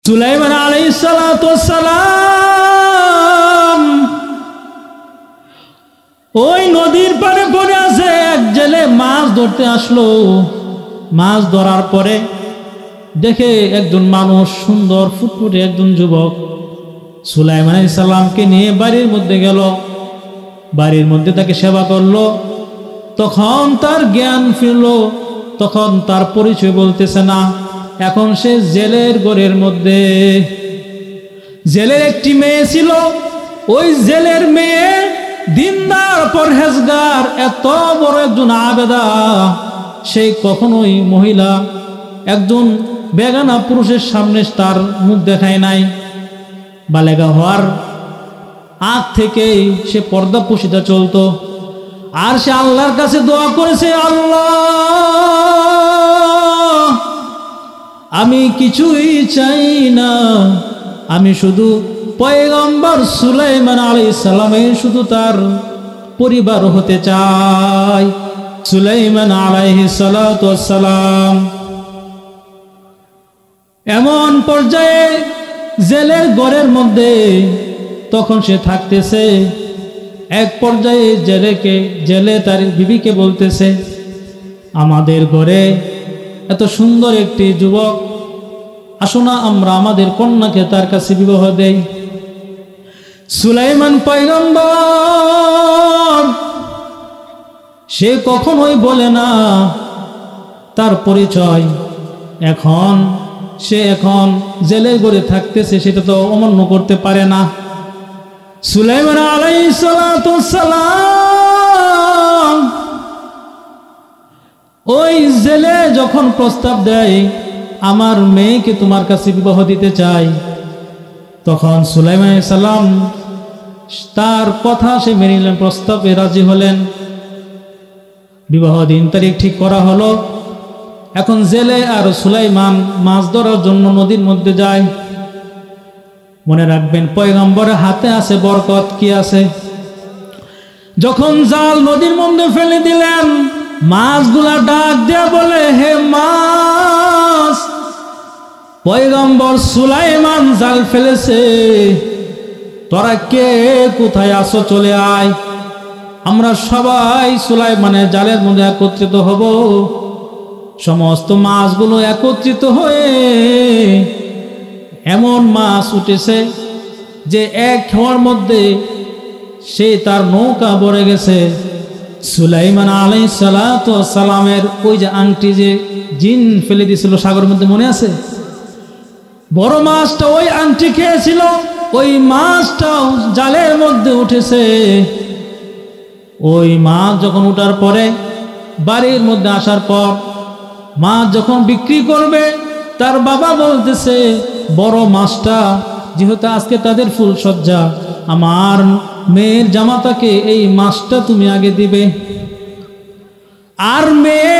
সুলাইমান আলাইহিস সালাতু ওয়াস সালাম ওই নদীর পাড়ে পড়ে আছে। এক জেলে মাছ ধরতে আসলো। মাছ ধরার পরে দেখে একজন মানুষ, সুন্দর ফুটফুটে একজন যুবক, সুলাইমান আলাইহিস সালামকে নিয়ে বাড়ির মধ্যে গেল। বাড়ির মধ্যে তাকে সেবা করলো। তখন তার জ্ঞান ফিরল। তখন তার পরিচয় বলতেছে না। এখন সে জেলের ঘরের মধ্যে। জেলের একটি মেয়ে ছিল। ওই জেলের মেয়ে দিনদার পরহেজগার, এত বড় একজন আবেদা। সে কখনোই মহিলা একজন বেগানা পুরুষের সামনে তার মুখ দেখায় নাই। বালেগা হওয়ার আগ থেকেই সে পর্দা পুশিদা চলতো। আর সে আল্লাহর কাছে দোয়া করেছে, আল্লাহ আমি কিছুই চাই না, আমি শুধু পয়গম্বর সুলাইমান আলাইহিস সালামের শুধু তার পরিবার হতে চাই। সুলাইমান আলাইহিস সালাতু ওয়াস সালাম এমন পর্যায়ে জেলের ঘরের মধ্যে তখন সে থাকতেছে। এক পর্যায়ে জেলে তার বিবিকে বলতেছে, আমাদের ঘরে এত সুন্দর একটি যুবক, আসো না আমরা আমাদের কন্যাকে তার কাছে বিবাহ দেই। সুলাইমান পয়গম্বর সে কখনোই বলে না তার পরিচয়। সে এখন জেলের ঘরে থাকতেছে, সেটা তো অমান্য করতে পারে না। সুলাইমান আলাইহিস সালাতু ওয়াস সালাম ওই জেলে যখন প্রস্তাব দেয়, আমার মেয়েকে তোমার কাছে বিবাহ দিতে চাই, তখন সুলাইমান আলাইহিস সালাম তার কথা সে মেনে নিলেন, প্রস্তাবে রাজি হলেন। বিবাহ দিন তারিখ ঠিক করা হলো। এখন জেলে আর সুলাইমান মাছ ধরার জন্য নদীর মধ্যে যায়। মনে রাখবেন, পয়গম্বরের হাতে আছে বরকত। কি আছে? যখন জাল নদীর মধ্যে ফেলে দিলেন, মাছগুলা ডাক দেয়া বলে, হে মাছ, পয়গম্বর সুলাইমান জাল ফেলেছে, তোরা কে কোথায় আসো, চলে আয়, আমরা সবাই সুলাইমানের জালের মধ্যে একত্রিত হব। সমস্ত মাছগুলো একত্রিত হয়ে এমন মাছ উঠেছে যে এক খাওয়ার মধ্যে সে তার নৌকা ভরে গেছে। সুলাইমান আলাইহিস সালাতু ওয়াস সালামের ওই যে আংটি যে জিন ফেলে দিয়েছিল সাগরের মধ্যে, মনে আছে? বড় মাছটা ওই আংটি খেয়েছিল, ওই মাছটাও জালের মধ্যে উঠেছে। ওই মাছ যখন উঠার পরে বাড়ির মধ্যে আসার পর মাছ যখন বিক্রি করবে, তার বাবা বলতেছে, বড় মাছটা যেহেতু আজকে তাদের ফুলসজ্জা, আমার মেয়ের জামাতাকে এই মাছটা তুমি আগে দিবে। আর মেয়ে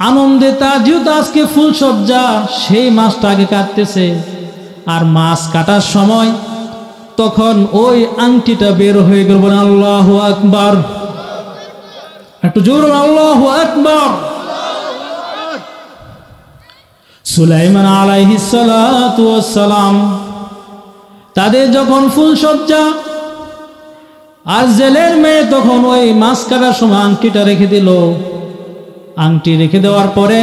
আনন্দে তার যেহেতু আজকে ফুলসজ্জা, সেই মাছটা আগে কাটতেছে। আর মাছ কাটার সময় তখন ওই আংটিটা বের হয়ে গেল। বলেন আল্লাহু আকবার, একটু জোরে আল্লাহু আকবার। সুলাইমান আলাইহিস সালাতু ওয়াস সালাম তাদের যখন ফুলসজ্জা, আর জেলের মেয়ে তখন ওই মাছ কাটার সময় আংটিটা রেখে দিল। আংটি রেখে দেওয়ার পরে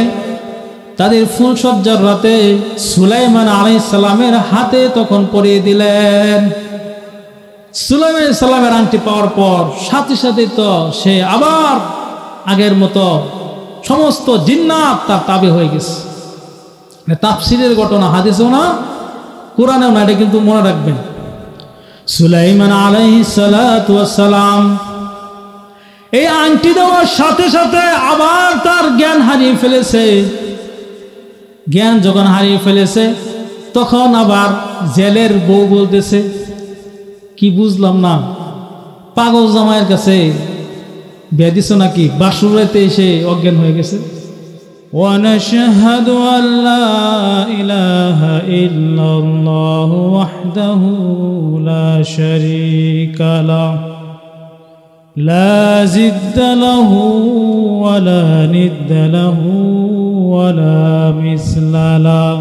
তাদের ফুলসজ্জার রাতে সুলাইমান আলাইহিস সালামের হাতে তখন পরিয়ে দিলেন। সুলাইমান আলাইহিস সালামের আংটি পাওয়ার পর সাথে সাথে তো সে আবার আগের মতো সমস্ত জিন্নাত তার তাবে হয়ে গেছে। তাফসীরের ঘটনা, হাদিসেও না, কোরআনেও না, এটা কিন্তু মনে রাখবেন। সুলাইমান আলাইহিস সালাতু ওয়াস সালাম এই আংটি দেওয়ার সাথে সাথে আবার তার জ্ঞান হারিয়ে ফেলেছে। জ্ঞান যখন হারিয়ে ফেলেছে, তখন আবার জেলের বউ বলতেছে, কি বুঝলাম না, পাগল জামাইয়ের কাছে বিয়ে দিছ নাকি? বাসুরাতে এসে অজ্ঞান হয়ে গেছে। ونشهد أن لا إله إلا الله وحده لا شريك له لا ضد له ولا ند له ولا مثل له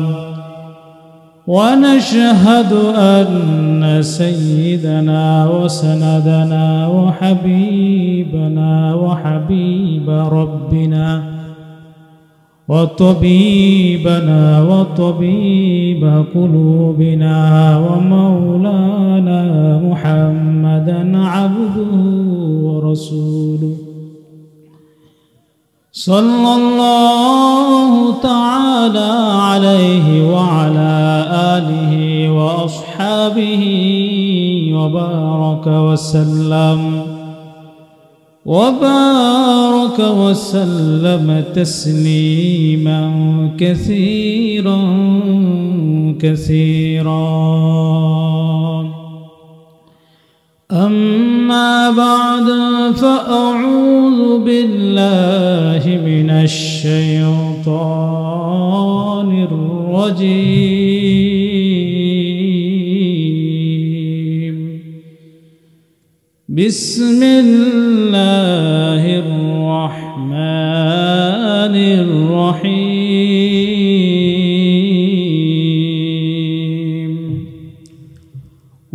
ونشهد أن سيدنا وسندنا وحبيبنا وحبيب ربنا وطبيبنا وطبيب قلوبنا ومولانا محمدا عبده ورسوله صلى الله تعالى عليه وعلى آله وأصحابه وبارك وسلم تسليما كثيرا كثيرا. أما بعد فأعوذ بالله من الشيطان الرجيم. بسم الله الرحمن الرحيم.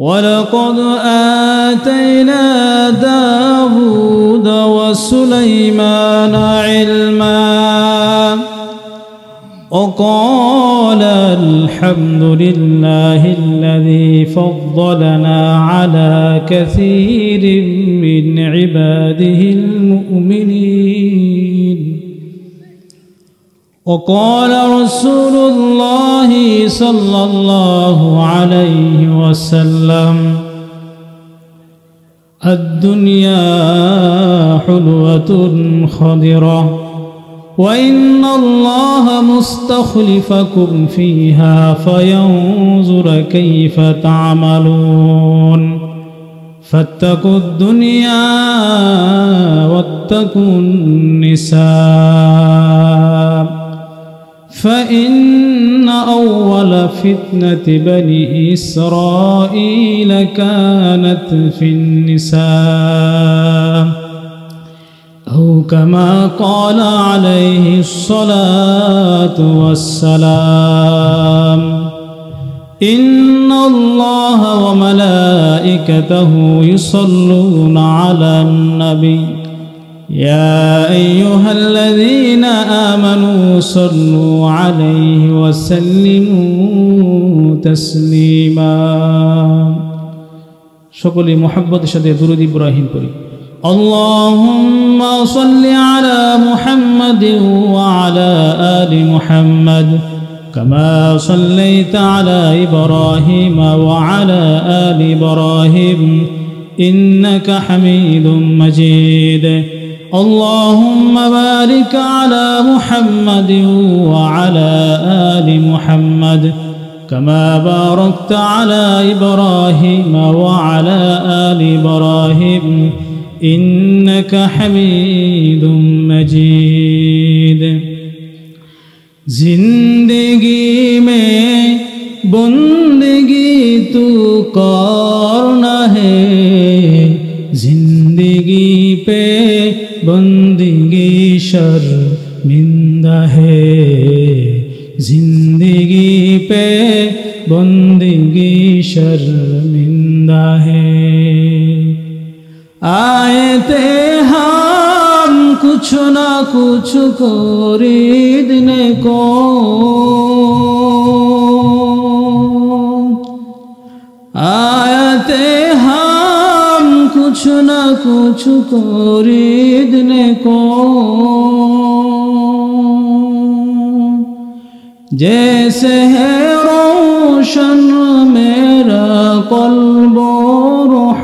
ولقد آتينا داود وسليمان علما وقال الحمد لله الذي فضلنا على كثير من عباده المؤمنين. وقال رسول الله صلى الله عليه وسلم الدنيا حلوة خضرة وإن الله مستخلفكم فيها فينظر كيف تعملون. فاتقوا الدنيا واتقوا النساء فإن أول فتنة بني إسرائيل كانت في النساء أو كما قال عليه الصلاة والسلام. إن الله وملائكته يصلون على النبي يا أيها الذين آمنوا صلوا عليه وسلموا تسليما. সকলে মুহাব্বতের সাথে দুরূদ ইব্রাহিম পড়ি। اللهم صل على محمد وعلى آل محمد كما صليت على إبراهيم وعلى آل إبراهيم إنك حميد مجيد. اللهم بارك على محمد وعلى آل محمد كما باركت على إبراهيم وعلى آل إبراهيم إنك حميد مجيد. जिंदगी में बंदगी तू करना है, जिंदगी पे बंदगी शर्मिंदा है, जिंदगी पे बंदगी शर्मिंदा है। आए थे हम कुछ ना कुछ खरीदने को, आए थे हम कुछ ना कुछ खरीदने को, जैसे है रोशन मेरा क़ल्ब रूह,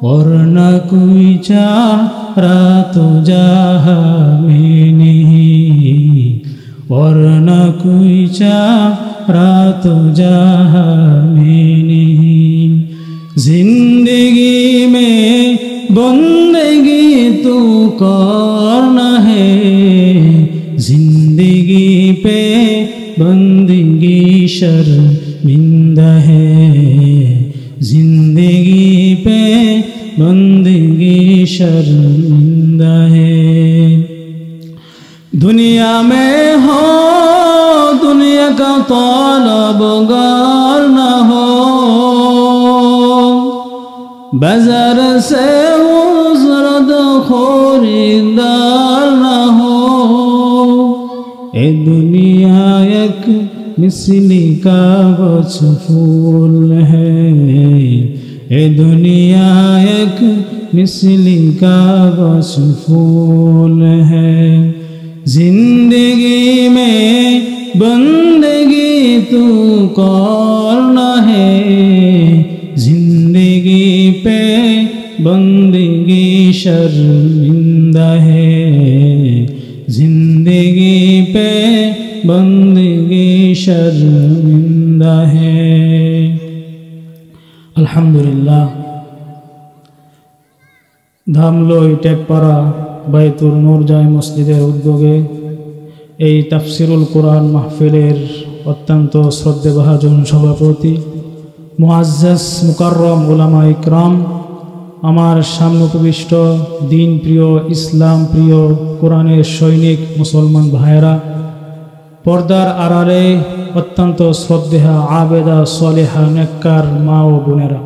वरना कोई चारा तो जहाँ में नहीं, वरना कोई चारा तो जहाँ में नहीं। जिंदगी में बंदगी तो करना है, जिंदगी पे बंदगी शर्मिंदा है, जिंदगी पे बंदगी शर्मिंदा है। दुनिया में हो दुनिया का तलबगार न हो, बाजार से उजरत खरीदार न हो। ए दुनिया एक मिसली कागज फूल है, ए दुनिया एक मिसली कागज फूल है। जिंदगी में बंदगी तू करना है, जिंदगी पे बंदगी शर्मिंदा है, जिंदगी पे बंदगी शर्मिंदा है। अल्हम्दुलिल्लाह। धामलोई टेकपाड़ा বাইতুল নূর জামে মসজিদের উদ্যোগে এই তাফসিরুল কোরআন মাহফিলের অত্যন্ত শ্রদ্ধেভাজন সভাপতি মুআজ্জাজ মুকাররম উলামা ইকরাম, আমার সামনে উপবিষ্ট দিন প্রিয় ইসলাম প্রিয় কোরআনের সৈনিক মুসলমান ভাইয়েরা, পর্দার আড়ালে অত্যন্ত শ্রদ্ধেয়া আবেদা সলেহা নেককার মা ও বোনেরা,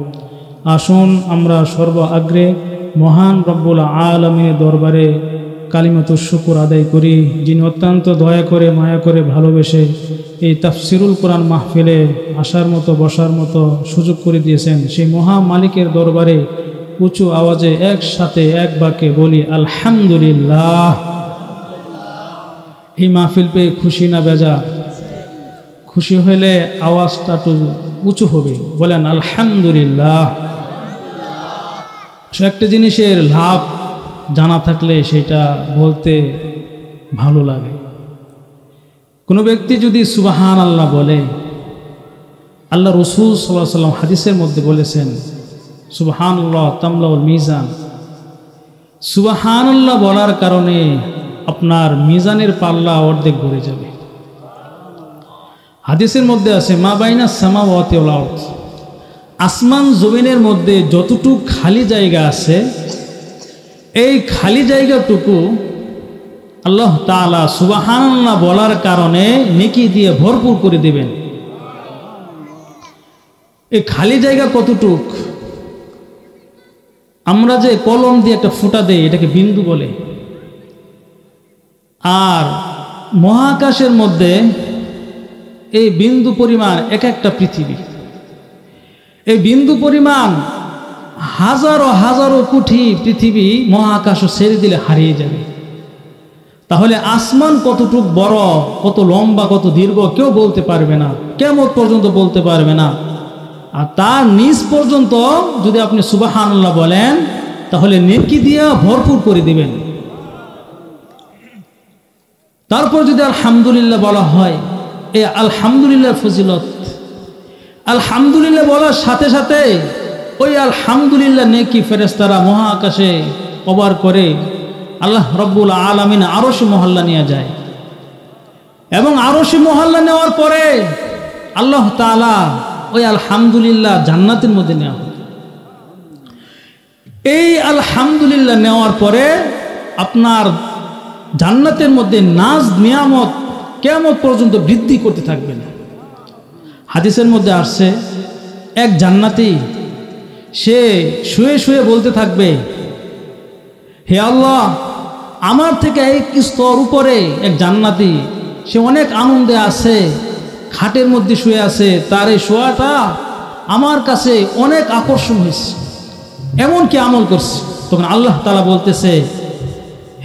আসুন আমরা সর্ব আগ্রে মহান রব্বুল আলামিনের দরবারে কালিমাতুশ শুকর আদায় করি, যিনি অত্যন্ত দয়া করে মায়া করে ভালোবেসে এই তাফসিরুল কোরআন মাহফিলে আসার মতো বসার মতো সুযোগ করে দিয়েছেন। সেই মহা মালিকের দরবারে উঁচু আওয়াজে একসাথে এক বাক্যে বলি আলহামদুলিল্লাহ। এই মাহফিল পেয়ে খুশি না বেজার? খুশি হলে আওয়াজটা একটু উঁচু হবে, বলেন আলহামদুলিল্লাহ। একটা জিনিসের লাভ জানা থাকলে সেটা বলতে ভালো লাগে। কোনো ব্যক্তি যদি সুবহানাল্লাহ বলে, আল্লাহ রাসূল সাল্লাল্লাহু আলাইহি ওয়াসাল্লাম হাদিসের মধ্যে বলেছেন সুবহানাল্লাহ তামলাউল মিজান, সুবহানাল্লাহ বলার কারণে আপনার মিজানের পাল্লা অর্ধেক ভরে যাবে। হাদিসের মধ্যে আছে মা বাইনাস সামাওয়াতি ওয়াল আরদ, আসমান জমিনের মধ্যে যতটুকু খালি জায়গা আছে এই খালি জায়গাটুকু আল্লাহ তাআলা সুবহানাল্লাহ বলার কারণে নেকি দিয়ে ভরপুর করে দেবেন। এই খালি জায়গা কতটুক? আমরা যে কলম দিয়ে একটা ফুটা দেই এটাকে বিন্দু বলে, আর মহাকাশের মধ্যে এই বিন্দু পরিমাণ এক একটা পৃথিবী। এই বিন্দু পরিমাণ হাজারো হাজারো কোটি পৃথিবী মহাকাশ ছেড়ে দিলে হারিয়ে যাবে। তাহলে আসমান কতটুক বড়, কত লম্বা, কত দীর্ঘ কেউ বলতে পারবে না, কিয়ামত পর্যন্ত বলতে পারবে না। আর তার নিচ পর্যন্ত যদি আপনি সুবহানাল্লাহ বলেন তাহলে নেকি দিয়ে ভরপুর করে দিবেন। তারপর যদি আলহামদুলিল্লাহ বলা হয়, এই আলহামদুলিল্লাহ ফজিলত, আলহামদুলিল্লাহ বলার সাথে সাথে ওই আলহামদুলিল্লাহ নেকি ফেরেশতারা মহাকাশে কভার করে আল্লাহ রব্বুল আলামিন আরশে মহল্লা নিয়ে যায়, এবং আরশে মহল্লা নেওয়ার পরে আল্লাহ তাআলা ওই আলহামদুলিল্লাহ জান্নাতের মধ্যে নেওয়া হয়। এই আলহামদুলিল্লাহ নেওয়ার পরে আপনার জান্নাতের মধ্যে নাজ নিয়ামত কিয়ামত পর্যন্ত বৃদ্ধি করতে থাকবে না। হাদিসের মধ্যে আসছে এক জান্নাতি সে শুয়ে শুয়ে বলতে থাকবে, হে আল্লাহ, আমার থেকে এক স্তর উপরে এক জান্নাতি, সে অনেক আনন্দে আছে, খাটের মধ্যে শুয়ে আছে, তার এই শোয়াটা আমার কাছে অনেক আকর্ষণ হয়েছে, এমনকি আমল করছে। তখন আল্লাহ তাআলা বলতেছে,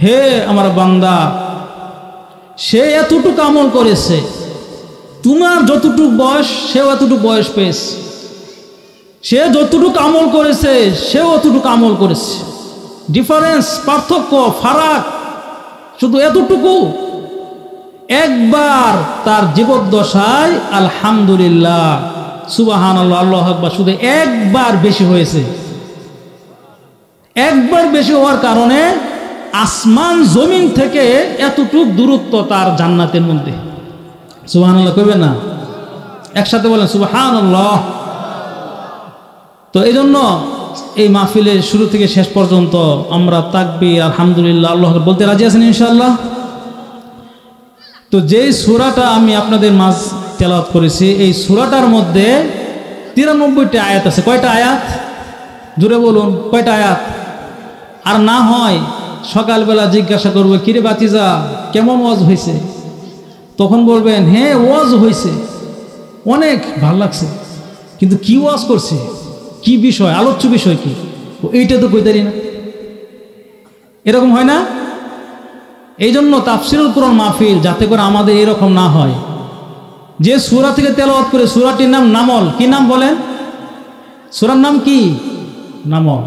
হে আমার বান্দা, সে এতটুকু আমল করেছে, তোমার যতটুক বয়স সেও এতটুকু বয়স পেয়েছে, সে যতটুকু আমল করেছে সেও অতটুকু আমল করেছে। ডিফারেন্স, পার্থক্য, ফারাক শুধু এতটুকু। একবার তার জীবদ্দশায় আলহামদুলিল্লাহ সুবহানাল্লাহ আল্লাহু আকবার শুধু একবার বেশি হয়েছে। একবার বেশি হওয়ার কারণে আসমান জমিন থেকে এতটুক দূরত্ব তার জান্নাতের মধ্যে। সুবহানাল্লাহ কইবেন না? একসাথে বলেন সুবহানাল্লাহ। তো এই জন্য এই মাহফিলের শুরু থেকে শেষ পর্যন্ত আমরা তাকবীর আলহামদুলিল্লাহ আল্লাহ আকবার বলতে রাজি আছেন ইনশাআল্লাহ? তো যেই সূরাটা আমি আপনাদের তেলাওয়াত করেছি। এই সূরাটার মধ্যে 93টি আয়াত আছে। কয়টা আয়াত? জুড়ে বলুন, কয়টা আয়াত? আর না হয় সকালবেলা জিজ্ঞাসা করবে, কিরে বাতিজা কেমন ওয়াজ হয়েছে? তখন বলবেন, হ্যাঁ ওয়াজ হয়েছে, অনেক ভালো লাগছে, কিন্তু কি ওয়াজ করছে, কি বিষয়, আলোচ্য বিষয় কি, এইটা তো কইতারি না। এরকম হয় না? এই জন্য তাফসিরুল কুরআন মাহফিল যাতে করে আমাদের এরকম না হয়, যে সূরা থেকে তেলাওয়াত করে, সূরাটির নাম নামল। কি নাম বলেন? সূরার নাম কি? নামল।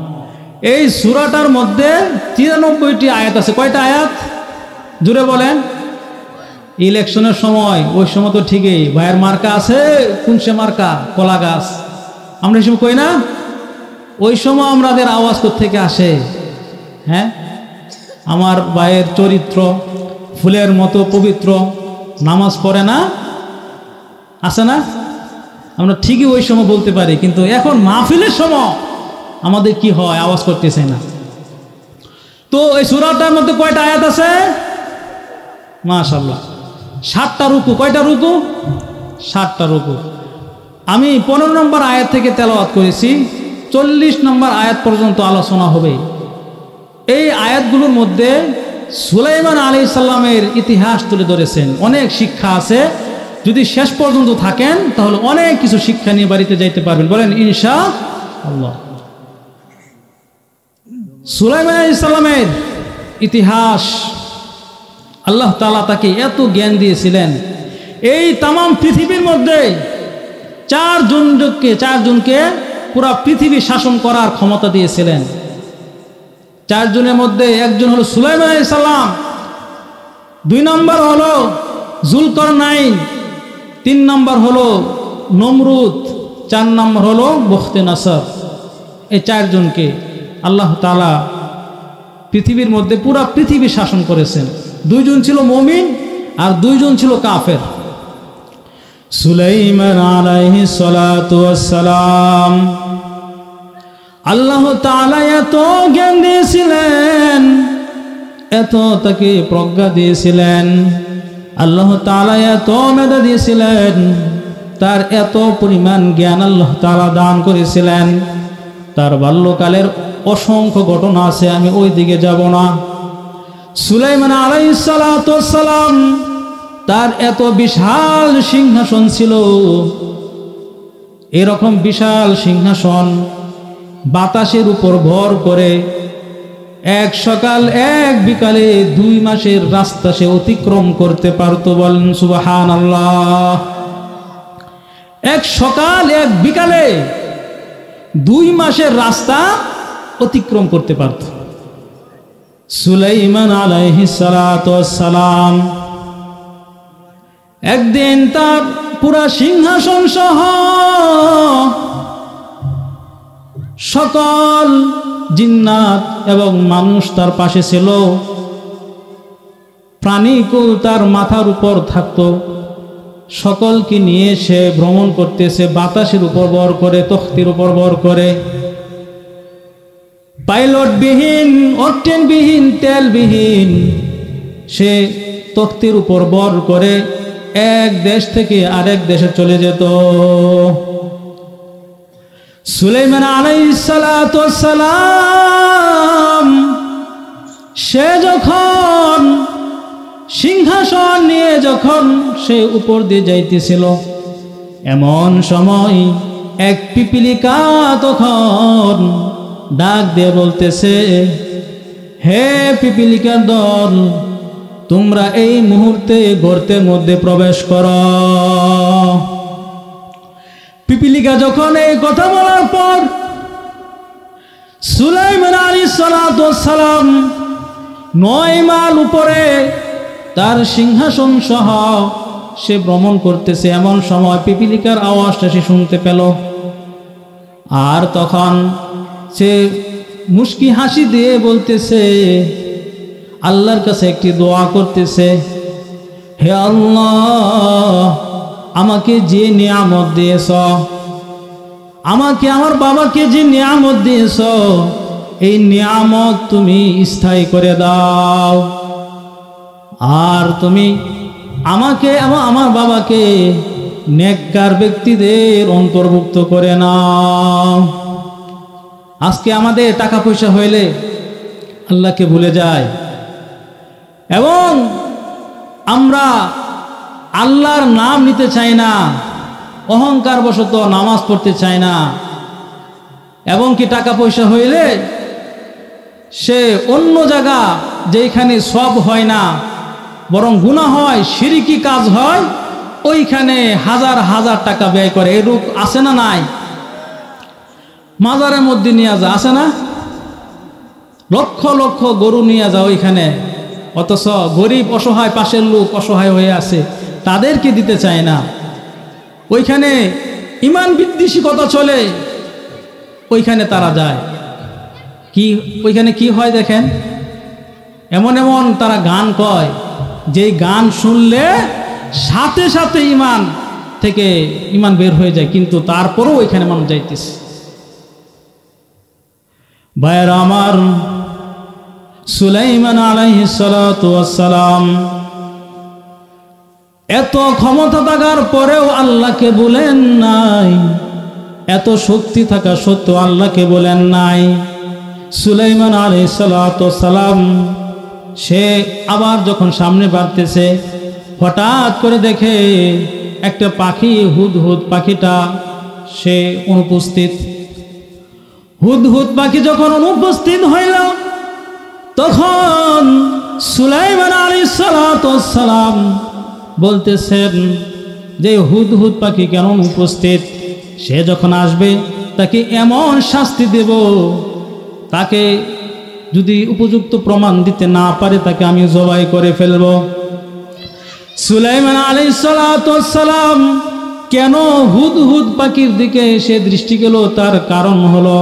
এই সূরাটার মধ্যে 93টি আয়াত আছে। কয়টা আয়াত? জুড়ে বলেন। ইলেকশনের সময়, ওই সময় তো ঠিকই ভাইয়ের মার্কা আছে, কোন সে মার্কা? কলা গাছ। আমরা এই সময় কই না? ওই সময় আমাদের আওয়াজ থেকে আসে, হ্যাঁ আমার ভাইয়ের চরিত্র ফুলের মতো পবিত্র, নামাজ পড়ে না, আছে না? আমরা ঠিকই ওই সময় বলতে পারি, কিন্তু এখন মাহফিলের সময় আমাদের কি হয়, আওয়াজ করতেছে না। তো এই সূরাটার মধ্যে কয়টা আয়াত আছে? মাশাআল্লাহ 7টা রুকু। কয়টা রুকু? 7টা রুকু। আমি 15 নম্বর আয়াত থেকে তেলাওয়াত করেছি, 40 নম্বর আয়াত পর্যন্ত আলোচনা হবে। এই আয়াতগুলোর মধ্যে সুলাইমান আলাইহিস সালামের ইতিহাস তুলে ধরেছেন। অনেক শিক্ষা আছে, যদি শেষ পর্যন্ত থাকেন তাহলে অনেক কিছু শিক্ষা নিয়ে বাড়িতে যাইতে পারবেন। বলেন ইনশাআল্লাহ। সুলাইমান আলাইহিস সালামের ইতিহাস, আল্লাহ তাআলা তাকে এত জ্ঞান দিয়েছিলেন, এই তাম পৃথিবীর মধ্যে চারজনকে পুরা পৃথিবী শাসন করার ক্ষমতা দিয়েছিলেন। 4 জনের মধ্যে একজন হলো সুলাইমান আলাইহিস সালাম, 2 নম্বর হলো যুলকারনাইন, 3 নম্বর হলো নমরুদ, 4 নম্বর হলো বখতেনাসর। এই 4 জনকে আল্লাহ তাআলা পৃথিবীর মধ্যে পুরা পৃথিবী শাসন করেছেন। 2 জন ছিল মুমিন আর 2 জন ছিল কাফের। সুলাইমান আলাইহিস সালাতু ওয়াস সালাম আল্লাহ তাআলা এত জ্ঞান দিয়েছিলেন, এত তাকে প্রজ্ঞা দিয়েছিলেন, আল্লাহ তাআলা এত মেধা দিয়েছিলেন, তার এত পরিমাণ জ্ঞান আল্লাহ তাআলা দান করেছিলেন। তার বাল্যকালের অসংখ্য ঘটনা আছে, আমি ওই দিকে যাব না। সুলাইমান আলাইহিস সালাতু ওয়াস সালাম, তার এত বিশাল সিংহাসন ছিল, এরকম বিশাল সিংহাসন বাতাসের উপর ভর করে এক সকাল এক বিকালে 2 মাসের রাস্তা সে অতিক্রম করতে পারত। বলেন সুবহানাল্লাহ। এক সকাল এক বিকালে 2 মাসের রাস্তা অতিক্রম করতে পারত সুলাইমান আলাইহিস সালাতু ওয়াস সালাম। একদিন তার পুরা সিংহাসন সহ সকল জিন্নাত এবং মানুষ তার পাশে ছিল, প্রাণীকুল তার মাথার উপর থাকতো, সকলকে নিয়ে সে ভ্রমণ করতেছে বাতাসের উপর ভর করে, তখতির উপর ভর করে, পাইলটবিহীন, অকটেনবিহীন, তেলবিহীন সে তখতির উপর ভর করে এক দেশ থেকে আরেক দেশে চলে যেত। সুলাইমান আলাইহিস সালাতু ওয়াস সালাম সে যখন সিংহাসন নিয়ে যখন সে উপর দিয়ে যাইতেছিল, এমন সময় এক পিপিলিকা তখন ডাক দিয়ে বলতেছে, হে পিপিলিকার দল, তোমরা এই মুহূর্তে গর্তের মধ্যে প্রবেশ করো। পিপিলিকা যখন এই কথা বলার পর সুলাইমান আলাইহিস সালাতু ওয়াস সালাম 9 মাইল উপরে তার সিংহাসন সহ সে ভ্রমণ করতেছে, এমন সময় পিপিলিকার আওয়াজটা সে শুনতে পেল। আর তখন সে মুস্কি হাসি দিয়ে বলতেছে, আল্লাহর কাছে একটি দোয়া করতেছে, হে আল্লাহ, আমাকে যে নিয়ামত দিয়েছ, আমাকে আমার বাবাকে যে নিয়ামত দিয়েছ, এই নিয়ামত তুমি স্থায়ী করে দাও। আর তুমি আমাকে এবং আমার বাবাকে নেককার ব্যক্তিদের অন্তর্ভুক্ত করে নাও। আজকে আমাদের টাকা পয়সা হইলে আল্লাহকে ভুলে যায় এবং আমরা আল্লাহর নাম নিতে চাই না, অহংকার বশত নামাজ পড়তে চাই না, এবং কি টাকা পয়সা হইলে সে অন্য জায়গা যেখানে সব হয় না বরং গুনাহ হয়, শিরকি কাজ হয়, ওইখানে হাজার হাজার টাকা ব্যয় করে। এরূপ আছে না নাই? মাজারের মধ্যে নিয়ে যা, আছে না? লক্ষ লক্ষ গরু নিয়ে যাও ওইখানে, অথচ গরিব অসহায় পাশের লোক অসহায় হয়ে আছে, তাদেরকে দিতে চায় না। ওইখানে ইমান বিদ্বেষিকতা চলে, ওইখানে তারা যায়। কি ওইখানে কি হয় দেখেন, এমন এমন তারা গান কয়, যেই গান শুনলে সাথে সাথে ইমান থেকে ইমান বের হয়ে যায়, কিন্তু তারপরেও ওইখানে মানুষ যাইতেছে। ভাইয়েরা আমার, সুলাইমান আলাইহিস সালাতু ওয়াস সালাম এত ক্ষমতা থাকার পরেও আল্লাহকে বলেন নাই, এত শক্তি থাকা সত্ত্বেও আল্লাহকে বলেন নাই। সুলাইমান আলাইহিস সালাতু ওয়াস সালাম সে আবার যখন সামনে বাড়তেছে, হঠাৎ করে দেখে একটা পাখি, হুদহুদ পাখিটা সে অনুপস্থিত। হুদহুদ পাখি যখন অনুপস্থিত হইল, তখন সুলাইমান আলাইহিস সালাতু ওয়াস সালাম বলতেছেন যে হুদহুদ পাখি কেন অনুপস্থিত? সে যখন আসবে তাকে এমন শাস্তি দেব, তাকে যদি উপযুক্ত প্রমাণ দিতে না পারে তাকে আমি জবাই করে ফেলব। সুলাইমান আলাইহিস সালাতু ওয়াস সালাম কেন হুদহুদ পাখির দিকে সে দৃষ্টি গেল, তার কারণ হলো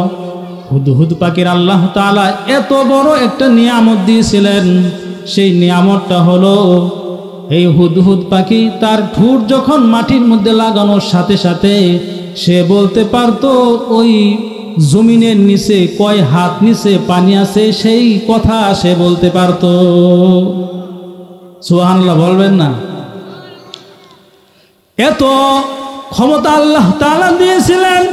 হুদহুদ পাখির আল্লাহ তাআলা এত বড় একটা নিয়ামত দিয়েছিলেন। সেই নিয়ামতটা হলো এই হুদহুদ পাখি তার ঠোঁট যখন মাটির মধ্যে লাগানোর সাথে সাথে সে বলতে পারতো ওই জমিনের নিচে কয় হাত নিচে পানি আছে, সেই কথা সে বলতে পারতো। সুবহানাল্লাহ বলবেন না? এত ক্ষমতা আল্লাহ তাআলা দিয়েছিলেন।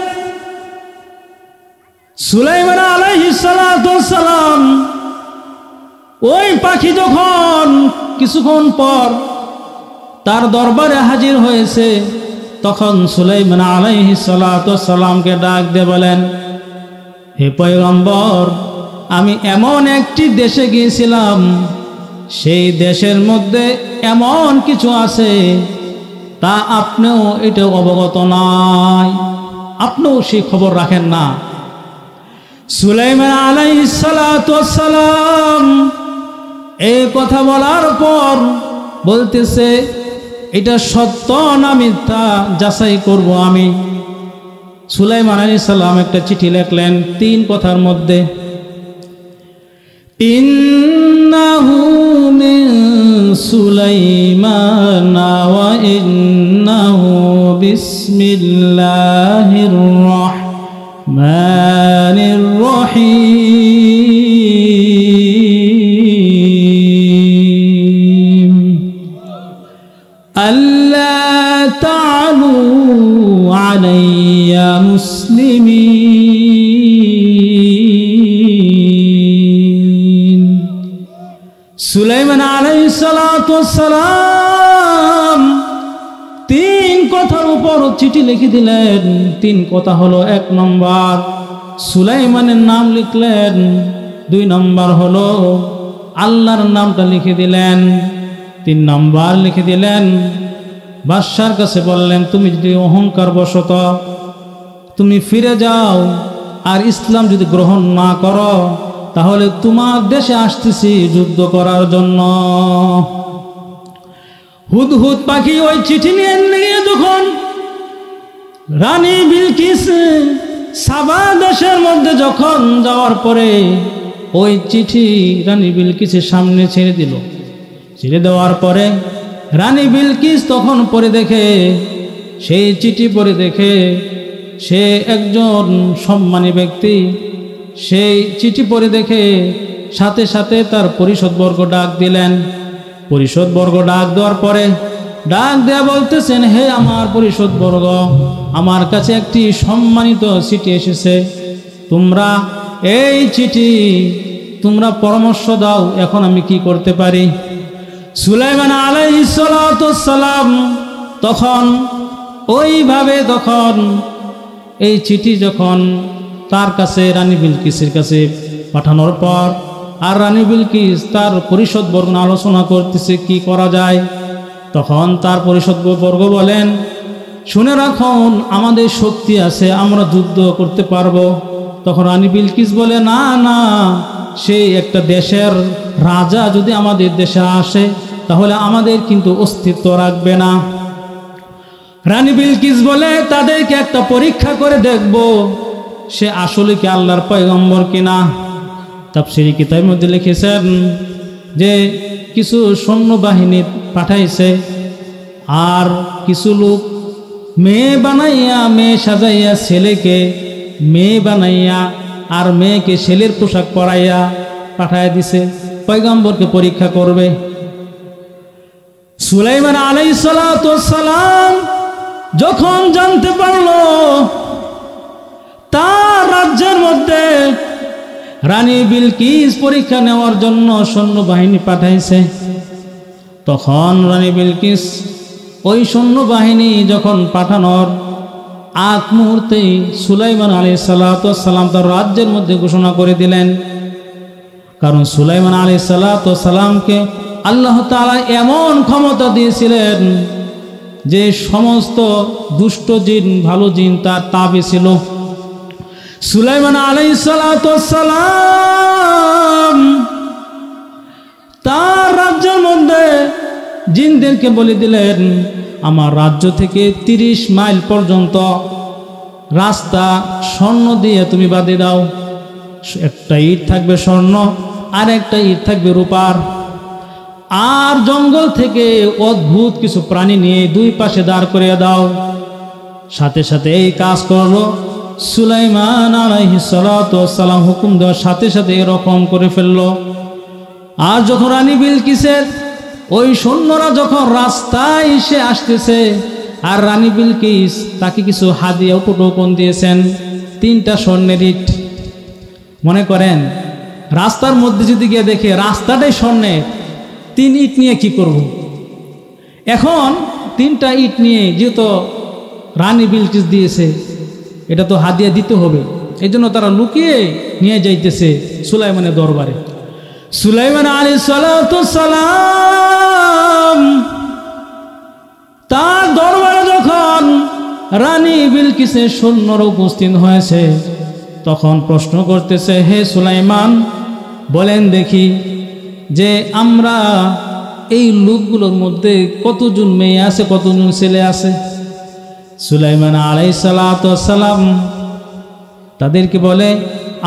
সুলাইমান আলাইহিস সালাতু ওয়াস সালাম ওই পাখি যখন কিছুক্ষণ পর তার দরবারে হাজির হয়েছে, তখন সুলাইমান আলাইহিস সালাতু ওয়াস সালামকে ডাক দিয়ে বলেন, হে পয়গম্বর, আমি এমন একটি দেশে গিয়েছিলাম, সেই দেশের মধ্যে এমন কিছু আছে তা আপনিও এটা অবগত নাই, আপনিও সেই খবর রাখেন না। সুলাইমান আলাইহিস সালাতু ওয়াস সালাম এই কথা বলার পর বলতেছে, এটা সত্য না মিথ্যা যাচাই করব আমি। সুলাইমান আলাইহিস সালাম একটা চিঠি লিখলেন 3 কথার মধ্যে, ইন্নাহু মিন সুলাইমান ওয়া ইন্নাহু বিসমিল্লাহির রাহমানির রহিম আল্লা তা'লু আলাইয়া মুসলিমিন। সুলাইমান আলাইহিস সালাতু ওয়াস সালাম 3 কথার উপর চিঠি লিখে দিলেন। 3 কথা হলো, 1 নম্বর সুলাইমানের নাম লিখলেন, 2 নম্বর হলো আল্লাহর নামটা লিখে দিলেন, 3 নম্বর লিখে দিলেন বাদশার কাছে বললেন, তুমি যদি অহংকার বশত তুমি ফিরে যাও আর ইসলাম যদি গ্রহণ না করো, তাহলে তোমার দেশে আসতেছি যুদ্ধ করার জন্য। হুদহুদ পাখি ওই চিঠি নিয়ে যখন রানী বিলকিস সাবা দেশের মধ্যে যখন যাওয়ার পরে ওই চিঠি রানী বিলকিসের সামনে ছেড়ে দিল। ছেড়ে দেওয়ার পরে রানী বিলকিস তখন পড়ে দেখে, সেই চিঠি পড়ে দেখে সে একজন সম্মানী ব্যক্তি, সেই চিঠি পড়ে দেখে সাথে সাথে তার পরিষদবর্গ ডাক দিলেন। পরিষদবর্গ ডাক দেওয়ার পরে ডাক দেয়া বলতেছেন, হে আমার পরিষদ বর্গ, আমার কাছে একটি সম্মানিত চিঠি এসেছে। তোমরা এই চিঠি তোমরা পরামর্শ দাও, এখন আমি কি করতে পারি। সুলাইমান আলাইহিস সালাতু ওয়াস সালাম তখন ওইভাবে এই চিঠি যখন তার কাছে রানী বিলকিসের কাছে পাঠানোর পর, আর রানী বিলকিস তার পরিষদ বর্গ আলোচনা করতেছে কি করা যায়। তখন তার পরিষদ বর্গ বলেন, শুনে রাখুন, আমাদের শক্তি আছে, আমরা যুদ্ধ করতে পারবো। তখন রানী বিলকিস বলে, না না, সেই একটা দেশের রাজা যদি আমাদের দেশে আসে তাহলে আমাদের কিন্তু অস্তিত্ব রাখবে না। রানী বিলকিস বলে, তাদেরকে একটা পরীক্ষা করে দেখব সে আসলে কি আল্লাহর পয়গম্বর কিনা। তাফসীরি কিতাবের মধ্যে লিখেছেন যে কিছু সৈন্যবাহিনী পাঠাইছে, আর কিছু লোক মেয়ে বানাইয়া, মেয়ে সাজাইয়া, ছেলেকে মেয়ে বানাইয়া আর মেয়েকে ছেলের পোশাক পরাইয়া পাঠাইয়া দিছে পয়গম্বরকে পরীক্ষা করবে। সুলাইমান আলাইহিস সালাতু ওয়াস সালাম যখন জানতে পারল তার রাজ্যের মধ্যে রানী বিলকিস পরীক্ষা নেওয়ার জন্য সৈন্যবাহিনী পাঠাইছে, তখন রানী বিলকিস ওই সৈন্যবাহিনী যখন পাঠানোর আগ মুহূর্তেই সুলাইমান আলাইহিস সালাতু ওয়াস সালাম তার রাজ্যের মধ্যে ঘোষণা করে দিলেন। কারণ সুলাইমান আলাইহিস সালাতু ওয়াস সালামকে আল্লাহ তাআলা এমন ক্ষমতা দিয়েছিলেন যে সমস্ত দুষ্ট জিন, ভালো জিন তার তাবে ছিল। সুলাইমান আলাইহিস সালাতু ওয়াস সালাম তার রাজ্যের মধ্যে জিনদেরকে বলে দিলেন, আমার রাজ্য থেকে 30 মাইল পর্যন্ত রাস্তা স্বর্ণ দিয়ে তুমি বাঁধে দাও। একটা ইট থাকবে স্বর্ণ, আর একটা ইট থাকবে রূপার। আর জঙ্গল থেকে অদ্ভুত কিছু প্রাণী নিয়ে দুই পাশে দাঁড় করিয়ে দাও। সাথে সাথে এই কাজ করলো। সুলাইমান আলাইহিস সালাতু ওয়াস সালাম হুকুম দেওয়ার সাথে সাথে এরকম করে ফেললো। আর যখন রানী বিলকিসের ওই সৈন্যরা যখন রাস্তায় এসে আসতেছে, আর রানী বিলকিস তাকে কিছু হাদিয়া উপটোকন দিয়েছেন, 3টা স্বর্ণের ইট। মনে করেন রাস্তার মধ্যে যদি গিয়ে দেখে রাস্তাটাই স্বর্ণের, 3 ইট নিয়ে কি করব। এখন 3টা ইট নিয়ে যেহেতু রানী বিলকিস দিয়েছে, এটা তো হাদিয়া দিতে হবে, এই জন্য তারা লুকিয়ে নিয়ে যাইতেছে সুলাইমানের দরবারে। সুলাইমান আলাইহিস সালাতু ওয়াস সালাম তার দরবারে যখন রানী বিলকিসের সৈন্যরা উপস্থিত হয়েছে, তখন প্রশ্ন করতেছে, হে সুলাইমান, বলেন দেখি যে আমরা এই লোকগুলোর মধ্যে কতজন মেয়ে আছে, কতজন ছেলে আছে। সুলাইমান আলাইহিস সালাতু ওয়াস সালাম তাদেরকে বলে,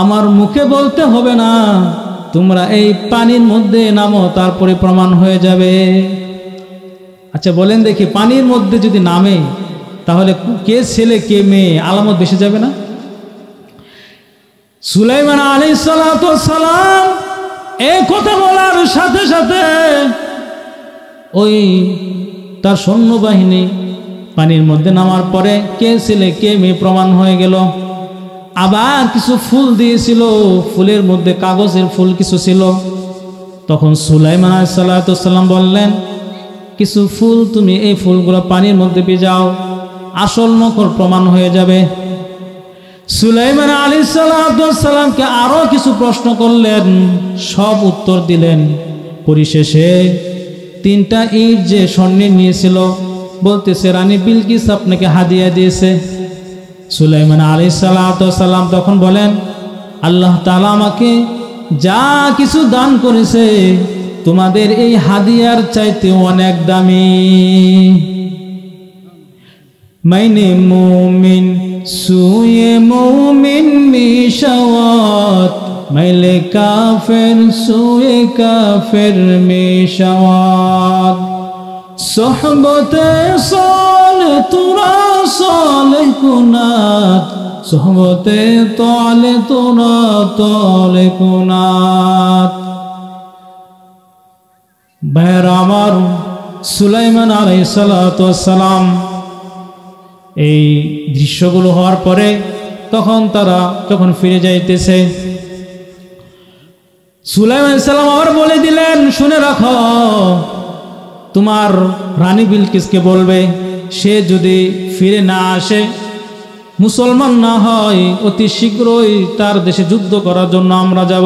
আমার মুখে বলতে হবে না, তোমরা এই পানির মধ্যে নামো, তারপরে প্রমাণ হয়ে যাবে। আচ্ছা বলেন দেখি, পানির মধ্যে যদি নামে তাহলে কে ছেলে কে মেয়ে আলামত বেশি যাবে না? সুলাইমান আলাইহিস সালাতু ওয়াস সালাম এই কথা বলার সাথে সাথে ওই তার সৈন্যবাহিনী পানির মধ্যে নামার পরে কে ছেলে কে মেয়ে প্রমাণ হয়ে গেল। আবার কিছু ফুল দিয়েছিল, ফুলের মধ্যে কাগজের ফুল কিছু ছিল। তখন সুলাইমান আলাইহিস সালাতু ওয়াস সালাম বললেন, কিছু ফুল তুমি এই ফুলগুলো পানির মধ্যে ভিজাও, আসল নকল প্রমাণ হয়ে যাবে। সুলাইমান আলাইহিস সালাতু ওয়াস সালামকে আরো কিছু প্রশ্ন করলেন, সব উত্তর দিলেন। পরিশেষে 3টা ইট যে স্বর্ণের নিয়েছিল, বলতেছে রানী বিলকিস আপনাকে হাদিয়া দিয়েছে। সুলাইমান আলাইহিস সালাতু ওয়াস সালাম তখন বলেন, আল্লাহ তাআলা আমাকে যা কিছু দান করেছে তোমাদের এই হাদিয়ার চাইতে অনেক দামি। মাইনে মুমিন সুয়ে মুমিন মিশাওয়াত, মাইলে কাফের সুয়ে কাফের মিশাওয়াত। সোহবতে সালে তোরা সালে কুনাত, সোহবতে তালে তোরা তালে কুনাত। ভাইরা আমার, সুলাইমান আলাইহিস সালাতু ওয়াস সালাম। এই দৃশ্যগুলো হওয়ার পরে তখন তারা যখন ফিরে যাইতেছে, সুলাইমান আলাইহিস সালাম আবার বলে দিলেন, শুনে রাখো, তোমার রানী বিলকিসকে বলবে, সে যদি ফিরে না আসে, মুসলমান না হয়, অতি শীঘ্রই তার দেশে যুদ্ধ করার জন্য আমরা যাব।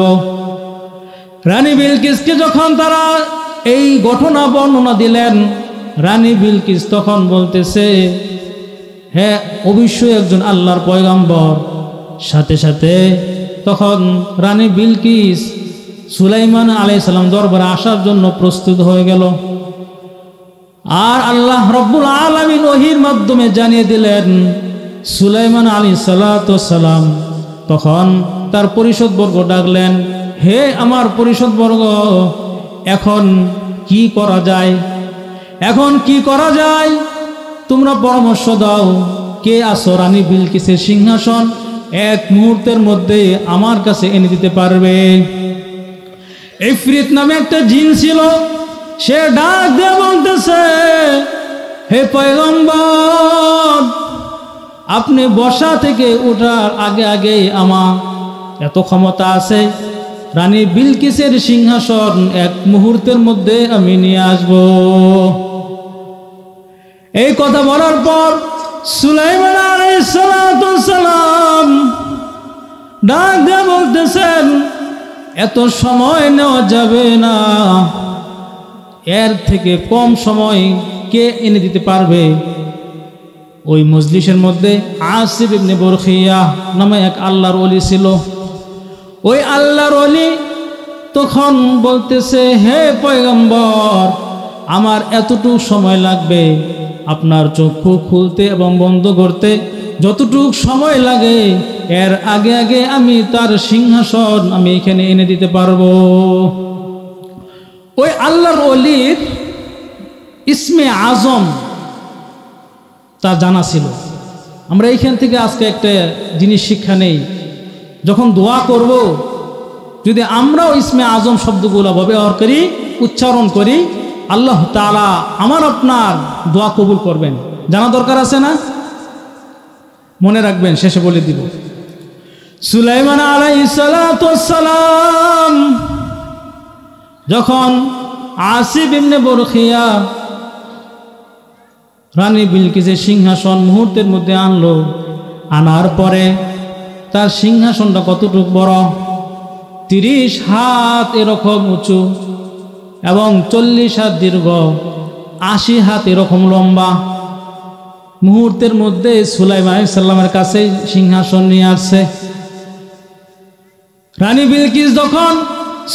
রানী বিলকিসকে যখন তারা এই ঘটনা বর্ণনা দিলেন, রানী বিলকিস তখন বলতেছে, হ্যাঁ অবশ্যই একজন আল্লাহর পয়গম্বর। সাথে সাথে তখন রানী বিলকিস সুলাইমান আলাইহিস সালাম দরবারে আসার জন্য প্রস্তুত হয়ে গেল। আর আল্লাহ রব্বুল আলামিন ওহীর মাধ্যমে জানিয়ে দিলেন, সুলাইমান আলাইহিস সালাতু ওয়াস সালাম তখন তার পরিষদবর্গ ডাকলেন, হে আমার পরিষদবর্গ, এখন কি করা যায়, এখন কি করা যায়, তোমরা পরামর্শ দাও। কে আসো রানী বিলকিসের সিংহাসন এক মুহূর্তের মধ্যে আমার কাছে এনে দিতে পারবে? ইফরিত নামে একটা জিন ছিল, সে ডাক দিয়ে বলতেছে, হে পয়গম্বর, আপনি বসা থেকে ওঠার আগে আগে আমার এত ক্ষমতা আছে, রানী বিলকিসের সিংহাসন এক মুহূর্তের মধ্যে আমি নিয়ে আসব। এই কথা বলার পর সুলাইমান আলাইহিস সালাতু ওয়াস সালাম ডাক দিয়ে বলতেছেন, এত সময় নেওয়া যাবে না, এর থেকে কম সময় কে এনে দিতে পারবে? ওই মজলিসের মধ্যে আসিফ ইবনে বরখিয়া নামে এক আল্লাহর ওলি ছিল। ওই আল্লাহর ওলি তখন বলতেছে, হে পয়গম্বর, আমার এতটুকু সময় লাগবে, আপনার চক্ষু খুলতে এবং বন্ধ করতে যতটুকু সময় লাগে, এর আগে আগে আমি তার সিংহাসন আমি এখানে এনে দিতে পারবো। ওই আল্লাহর ওলির ইসমে আজম তা জানা ছিল। আমরা এইখান থেকে আজকে একটা জিনিস শিক্ষা নেই, যখন দোয়া করব যদি আমরাও ইসমে আজম শব্দগুলো ব্যবহার করি, উচ্চারণ করি, আল্লাহ তাআলা আমার আপনার দোয়া কবুল করবেন। জানা দরকার আছে না? মনে রাখবেন, শেষে বলে দিব। সুলাইমান আলাইহিস সালাতু ওয়াস সালাম যখন আসিফ ইবনে বরখিয়া রানী বিলকিসের সিংহাসন মুহূর্তের মধ্যে আনলো, আনার পরে তার সিংহাসনটা কতটুকু বড়, 30 হাত এরকম উঁচু এবং 40 হাত দীর্ঘ, 80 হাত এরকম লম্বা। মুহূর্তের মধ্যে সুলাইমান আলাইহিস সালামের কাছে সিংহাসন নিয়ে আসছে। রানী বিলকিস যখন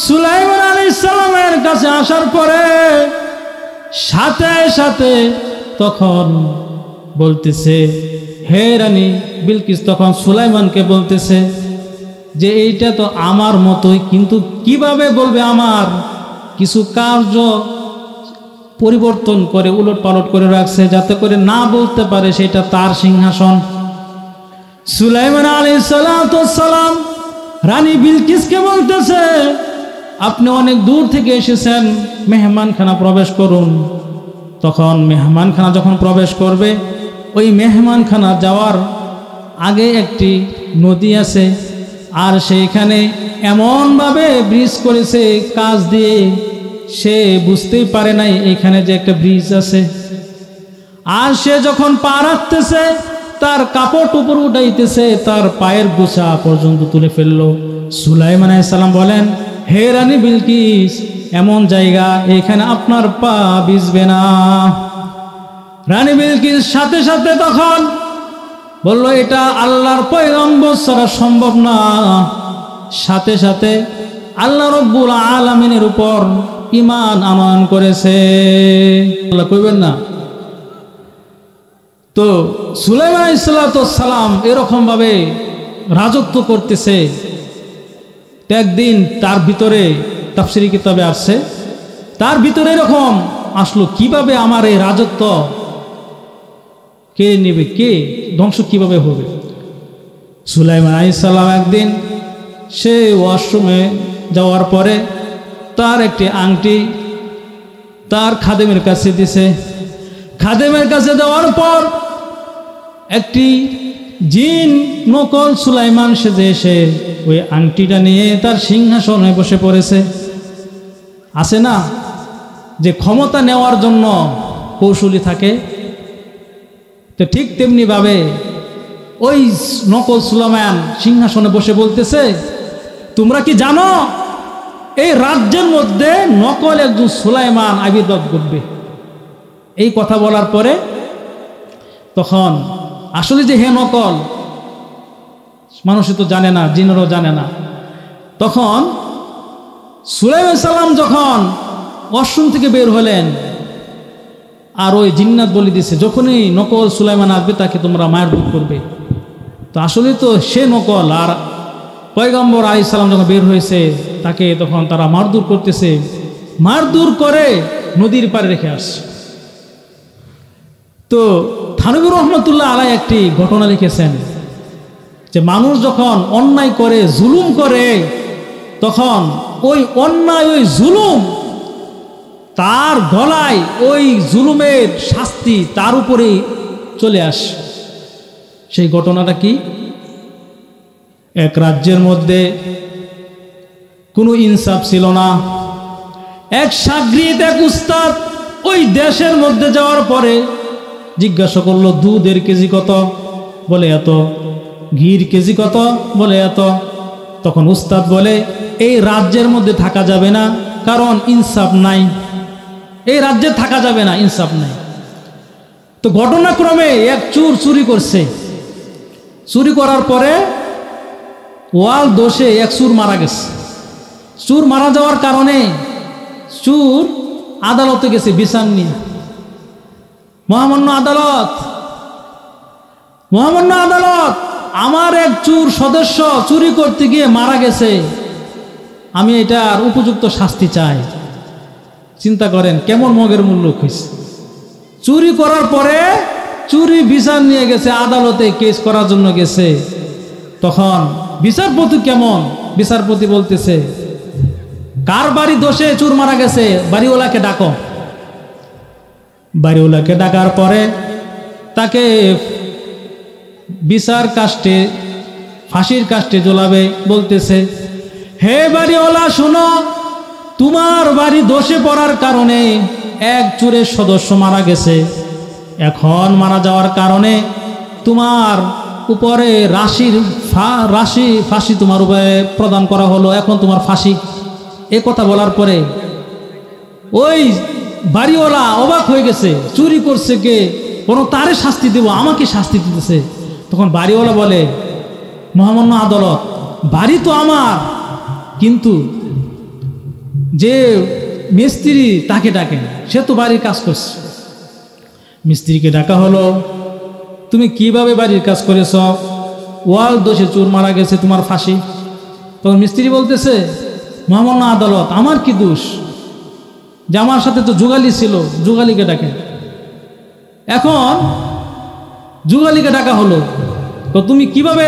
সুলাইমান আলাইহিস সালামের কাছে আসার পরে সাথে সাথে তখন বলতেছে, হে রানী বিলকিস তখন সুলাইমানকে বলতেছে যে এইটা তো আমার মতোই, কিন্তু কিভাবে বলবে আমার? কিছু কার্য পরিবর্তন করে উলট পালট করে রাখছে যাতে করে না বলতে পারে সেটা তার সিংহাসন। সুলাইমান আলাইহিস সালাতু ওয়াস সালাম রানী বিলকিসকে বলতেছে, আপনি অনেক দূর থেকে এসেছেন, মেহমানখানা প্রবেশ করুন। তখন মেহমানখানা যখন প্রবেশ করবে, ওই মেহমানখানা যাওয়ার আগে একটি নদী আছে, আর সেইখানে এমনভাবে ব্রিজ করেছে কাঁচ দিয়ে, সে বুঝতেই পারে নাই এখানে যে একটা ব্রিজ আছে। আর সে যখন পা রাখতেছে, তার কাপড় উপর উঠাইতেছে, তার পায়ের গোছা পর্যন্ত তুলে ফেললো। সুলাইমান আলাইহিস সালাম বলেন, হে রানী বিলকিস, এমন জায়গা এখানে আপনার পা ভিজবে না। রানী বিলকিস সাথে সাথে তখন বলল, এটা আল্লাহর পয়গম্বর ছাড়া সম্ভব না। সাথে সাথে আল্লাহ রব্বুল আলামিনের উপর ঈমান আনয়ন করেছে। আল্লাহ কইবেন না তো? সুলাইমান আলাইহিস সালাম এরকম ভাবে রাজত্ব করতেছে। একদিন তার ভিতরে তাফসীরি কিতাবে আসছে, তার ভিতরে এরকম আসলো, কিভাবে আমার এই রাজত্ব কে নেবে, কে ধ্বংস কিভাবে হবে? সুলাইমান আলাইহিস সালাম একদিন সে ওয়াশরুমে যাওয়ার পরে তার একটি আংটি তার খাদেমের কাছে দিছে। খাদেমের কাছে দেওয়ার পর একটি জিন নকল সুলাইমান সেজে এসে ওই আংটিটা নিয়ে তার সিংহাসনে বসে পড়েছে। আছে না যে ক্ষমতা নেওয়ার জন্য কৌশলী থাকে, তো ঠিক তেমনি ভাবে ওই নকল সুলাইমান সিংহাসনে বসে বলতেছে, তোমরা কি জানো এই রাজ্যের মধ্যে নকল একজন সুলাইমান আবির্ভাব ঘটবে। এই কথা বলার পরে তখন আসলে যে হে নকল, মানুষে তো জানে না, জিনেরও জানে না। তখন সুলাইমান সালাম যখন অশ্রম থেকে বের হলেন, আর ওই জিন্নাত বলে দিছে যখনই নকল সুলাইমান আসবে তাকে তোমরা মারধর করবে। তো আসলে তো সে নকল। আর পয়গম্বর আলাইহিস সালাম যখন বের হয়েছে তাকে তখন তারা মারধর করতেছে, মারধর করে নদীর পাড়ে রেখে আসছে। তো থানবী রহমতুল্লাহ আলাই একটি ঘটনা লিখেছেন যে মানুষ যখন অন্যায় করে, জুলুম করে, তখন ওই অন্যায়, ওই জুলুম, তার গলায় ওই জুলুমের শাস্তি তার উপরেই চলে আসে। সেই ঘটনাটা কি? এক রাজ্যের মধ্যে কোনো ইনসাফ ছিল না। এক শাগরিদ, এক উস্তাদ ওই দেশের মধ্যে যাওয়ার পরে জিজ্ঞাসা করলো, দুধের কেজি কত? বলে এত। ঘির কেজি কত? বলে এত। তখন উস্তাদ বলে, এই রাজ্যের মধ্যে থাকা যাবে না, কারণ ইনসাফ নাই। এই রাজ্যে থাকা যাবে না, ইনসাফ নাই। তো ঘটনাক্রমে এক চোর চুরি করছে। চুরি করার পরে ওয়াল দোষে এক চোর মারা গেছে। চোর মারা যাওয়ার কারণে চোর আদালতে গেছে বিচার নিয়ে। মহামান্য আদালত, মহামান্য আদালত, আমার এক চোর সদস্য চুরি করতে গিয়ে মারা গেছে, আমি এটার উপযুক্ত শাস্তি চাই। চিন্তা করেন কেমন মগের মূল্য হয়েছে। চুরি করার পরে চুরি বিচার নিয়ে গেছে, আদালতে কেস করার জন্য গেছে। তখন বিচারপতি কেমন? বিচারপতি বলতেছে, কার বাড়ি দোষে চোর মারা গেছে, বাড়িওয়ালাকে ডাকো। বাড়িওয়ালাকে ডাকার পরে তাকে বিচার কাস্টে, ফাঁসির কাস্টে ঝোলাবে। বলতেছে, হে বাড়িওয়ালা শোনো, তোমার বাড়ি দোষে পড়ার কারণে এক চোরের সদস্য মারা গেছে। এখন মারা যাওয়ার কারণে তোমার উপরে ফাঁসি তোমার উপরে প্রদান করা হলো, এখন তোমার ফাঁসি। এ কথা বলার পরে ওই বাড়িওয়ালা অবাক হয়ে গেছে, চুরি করছে কে, বরং তারে শাস্তি দেব, আমাকে শাস্তি দিতেছে। তখন বাড়িওয়ালা বলে, মহামান্য আদালত, বাড়ি তো আমার, কিন্তু যে মিস্ত্রি তাকে ডাকেন, সে তো বাড়ির কাজ করছে। মিস্ত্রিকে ডাকা হলো, তুমি কিভাবে বাড়ির কাজ করেছ? ওয়াল দোষে চোর মারা গেছে, তোমার ফাঁসি। তখন মিস্ত্রি বলতেছে, মহামান্য আদালত, আমার কি দোষ? যে আমার সাথে তো যুগালি ছিল, যুগালিকে ডাকেন। এখন যুগালিকে ডাকা হলো, তো তুমি কিভাবে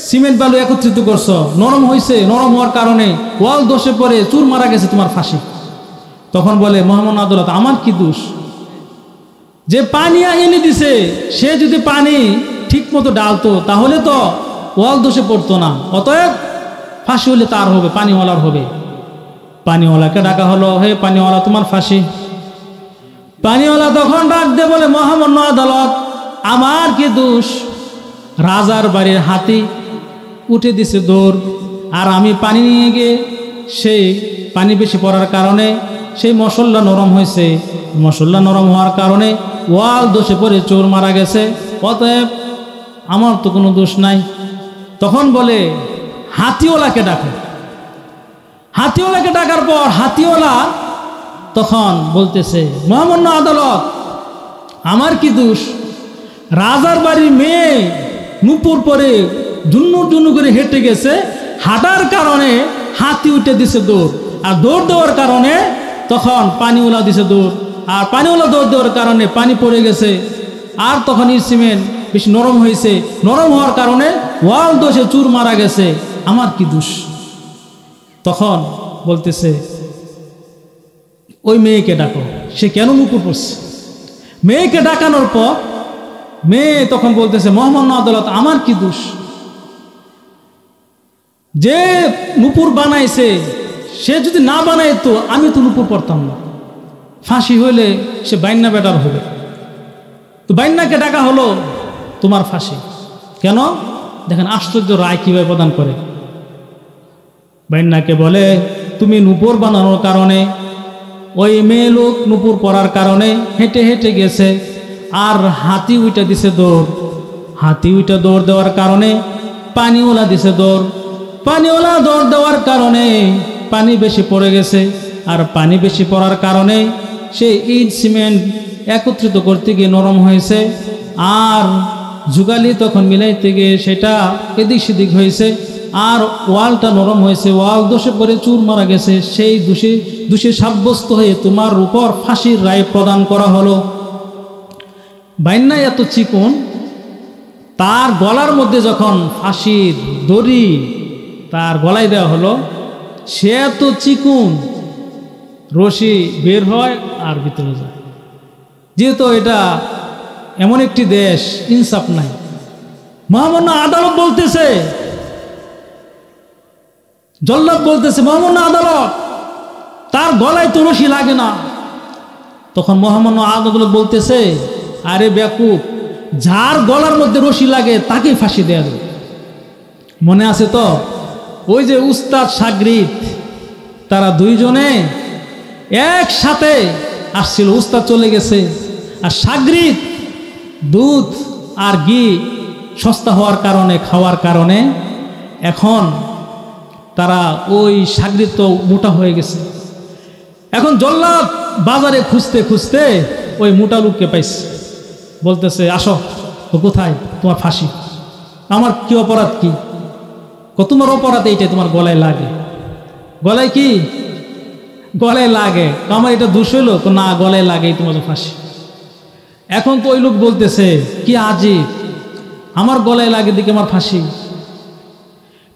সিমেন্ট বালু একত্রিত করছো? নরম হয়েছে, নরম হওয়ার কারণে ওয়াল দোষে পড়ে চোর মারা গেছে, তোমার ফাঁসি। তখন বলে, মহামান্য আদালত, আমার কি দোষ? যে পানি এনে দিছে সে যদি পানি ঠিক মতো ডালতো তাহলে তো ওয়াল দোষে পড়তো না, অতএব ফাঁসি হলে তার হবে, পানিওয়ালার হবে। পানিওয়ালাকে ডাকা হলো, হে পানিওয়ালা, তোমার ফাঁসি। পানিওয়ালা তখন ডাক দিয়ে বলে, মহামান্য আদালত, আমার কি দোষ? রাজার বাড়ির হাতি উঠে দিছে দৌড়, আর আমি পানি নিয়ে গিয়ে সেই পানি বেশি পড়ার কারণে সেই মশলা নরম হয়েছে, মশলা নরম হওয়ার কারণে ওয়াল দোষে পড়ে চোর মারা গেছে, অতএব আমার তো কোনো দোষ নাই। তখন বলে, হাতিওয়ালাকে ডাকো। হাতিওয়ালাকে ডাকার পর হাতিওয়ালা তখন বলতেছে, মহামান্য আদালত, আমার কি দোষ? রাজার বাড়ির মেয়ে নুপুর পরে জুন্নু করে হেঁটে গেছে, হাঁটার কারণে হাতি উঠে দিছে দৌড়, আর দৌড় দেওয়ার কারণে তখন পানিওয়ালা দিছে দৌড়, আর পানিওয়ালা দৌড় দেওয়ার কারণে পানি পড়ে গেছে, আর তখন সিমেন্ট বেশি নরম হয়েছে, নরম হওয়ার কারণে ওয়াল দোষে চোর মারা গেছে, আমার কি দোষ? তখন বলতেছে, ওই মেয়েকে ডাকো। সে কেন নুপুর পড়ছে? মেয়েকে ডাকানোর পর মেয়ে তখন বলতেছে, মহামান্য আদালত, আমার কি দোষ? যে নুপুর বানাইছে সে যদি না বানাইতো আমি তো নুপুর পড়তাম না। ফাঁসি হইলে সে বাইন্না বেটার হবে। তো বাইন্নাকে ডাকা হলো, তোমার ফাঁসি। কেন? দেখেন আশ্চর্য রায় কিভাবে প্রদান করে। বাইন্নাকে বলে, তুমি নুপুর বানানোর কারণে, ওই মেয়ে লোক নুপুর পরার কারণে হেঁটে হেঁটে গেছে, আর হাতি উইটা দিছে দৌড়। হাতি উইটা দৌড় দেওয়ার কারণে পানিওয়ালা দিছে দৌড়। পানিওয়ালা দৌড় দেওয়ার কারণে পানি বেশি পড়ে গেছে, আর পানি বেশি পড়ার কারণে সেই ইট সিমেন্ট একত্রিত করতে গিয়ে নরম হয়েছে, আর যুগালি তখন মিলাইতে গিয়ে সেটা এদিক সেদিক হয়েছে, আর ওয়ালটা নরম হয়েছে, ওয়াল দোষে পড়ে চুর মারা গেছে। সেই দোষী সাব্যস্ত হয়ে তোমার উপর ফাঁসির রায় প্রদান করা হলো। বাইন্না এত চিকন, তার গলার মধ্যে যখন ফাঁসির দড়ি তার গলায় দেওয়া হলো, সে এত চিকুন, রশি বের হয় আর ভিতরে যায়। যেহেতু এটা এমন একটি দেশ, ইনসাফ নাই। মহামান্য আদালত বলতেছে, জল্লাদ বলতেছে, মহামান্য আদালত, তার গলায় তো রশি লাগে না। তখন মহামান্য আদালত বলতেছে, আরে বেকুব, যার গলার মধ্যে রশি লাগে তাকে ফাঁসি দেয়া যাবে। মনে আছে তো ওই যে উস্তাদ শাগরিদ, তারা দুইজনে একসাথে আসছিল। উস্তাদ চলে গেছে, আর শাগরিদ দুধ আর ঘি সস্তা হওয়ার কারণে, খাওয়ার কারণে এখন তারা ওই শাগরিদ তো মোটা হয়ে গেছে। এখন জল্লাদ বাজারে খুঁজতে খুঁজতে ওই মোটা লোককে পাইছে। বলতেছে, আসো, তো কোথায় তোমার ফাঁসি? আমার কি অপরাধ? কি তোমার অপরাধ এইটাই, তোমার গলায় লাগে। গলায় কি? গলায় লাগে। আমার এটা দোষ হইলো? তো না, গলায় লাগে, তোমার ফাঁসি। এখন তো ওই লোক বলতেছে, কি আজীব, আমার গলায় লাগে দিকে আমার ফাঁসি।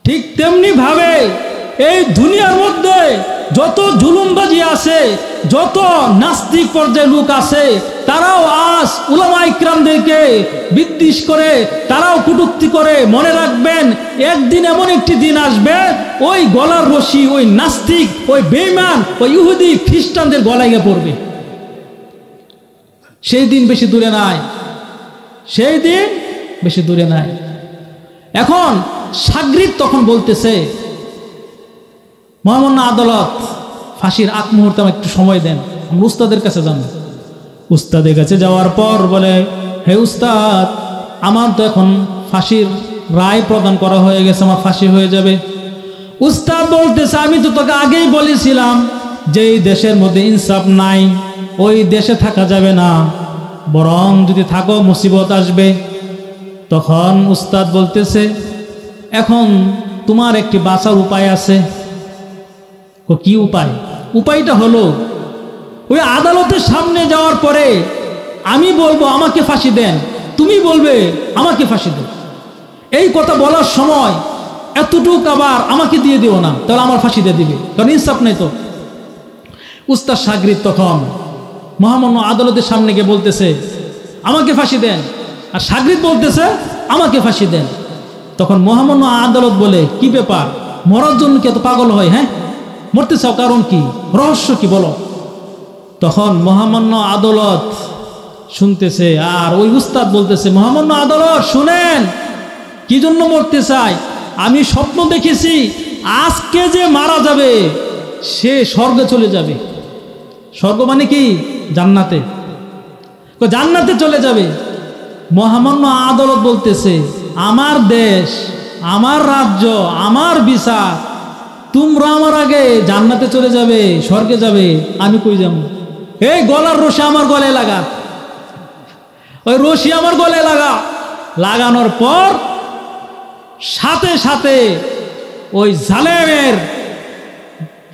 ঠিক তেমনি ভাবে এই দুনিয়ার মধ্যে যত জুলুমবাজি আছে, যত নাস্তিক পর্যায়ে লোক আছে, তারাও আজ উলামা ইকরামদেরকে বিদ্বেষ করে, তারাও কটূক্তি করে। মনে রাখবেন, একদিন এমন একটি দিন আসবে, ওই গলার রশি ওই নাস্তিক, ওই বেঈমান, ওই ইহুদি খ্রিস্টানদের গলায় গিয়ে পড়বে। সেই দিন বেশি দূরে নাই, সেই দিন বেশি দূরে নাই। এখন শাগরিদ তখন বলতেছে, মহামান্য আদালত, ফাঁসির আগ মুহূর্তে আমার একটু সময় দেন, আমরা উস্তাদের কাছে যাব। উস্তাদের কাছে যাওয়ার পর বলে, হে উস্তাদ, আমার তো এখন ফাঁসির রায় প্রদান করা হয়ে গেছে, আমার ফাঁসি হয়ে যাবে। উস্তাদ বলতেছে, আমি তো তোকে আগেই বলেছিলাম যে এই দেশের মধ্যে ইনসাফ নাই, ওই দেশে থাকা যাবে না, বরং যদি থাকো মুসিবত আসবে। তখন উস্তাদ বলতেছে, এখন তোমার একটি বাঁচার উপায় আছে। কি উপায়? উপায়টা হলো, ওই আদালতের সামনে যাওয়ার পরে আমি বলবো আমাকে ফাঁসি দেন, তুমি বলবে আমাকে ফাঁসি দেন। এই কথা বলার সময় এতটুকু আবার আমাকে দিয়ে দিও না, তাহলে আমার ফাঁসি দিয়ে দিবে, কারণ ইনসাফ নেই তো। উস্তাদ শাগরিদ তখন মহামান্য আদালতের সামনে গিয়ে বলতেছে, আমাকে ফাঁসি দেন, আর শাগরিদ বলতেছে আমাকে ফাঁসি দেন। তখন মহামান্য আদালত বলে, কি ব্যাপার, মরার জন্য কি এত পাগল হয়? হ্যাঁ, মরতে চাও, কারণ কি, রহস্য কি বলো? তখন মহামান্য আদালত শুনতেছে, আর ওই উস্তাদ বলতেছে, মহামান্য আদালত শুনেন, কি জন্য মরতে চাই? আমি স্বপ্ন দেখেছি আজকে যে মারা যাবে সে স্বর্গে চলে যাবে। স্বর্গ মানে কি? জান্নাতে, জান্নাতে চলে যাবে। মহামান্য আদালত বলতেছে, আমার দেশ, আমার রাজ্য, আমার বিচার, তোমরা আমার আগে জান্নাতে চলে যাবে, স্বর্গে যাবে, আমি কই যাব? এই গলার রশি আমার গলায় লাগা, ওই রশি আমার গলায় লাগা। লাগানোর পর সাথে সাথে ওই জালেমের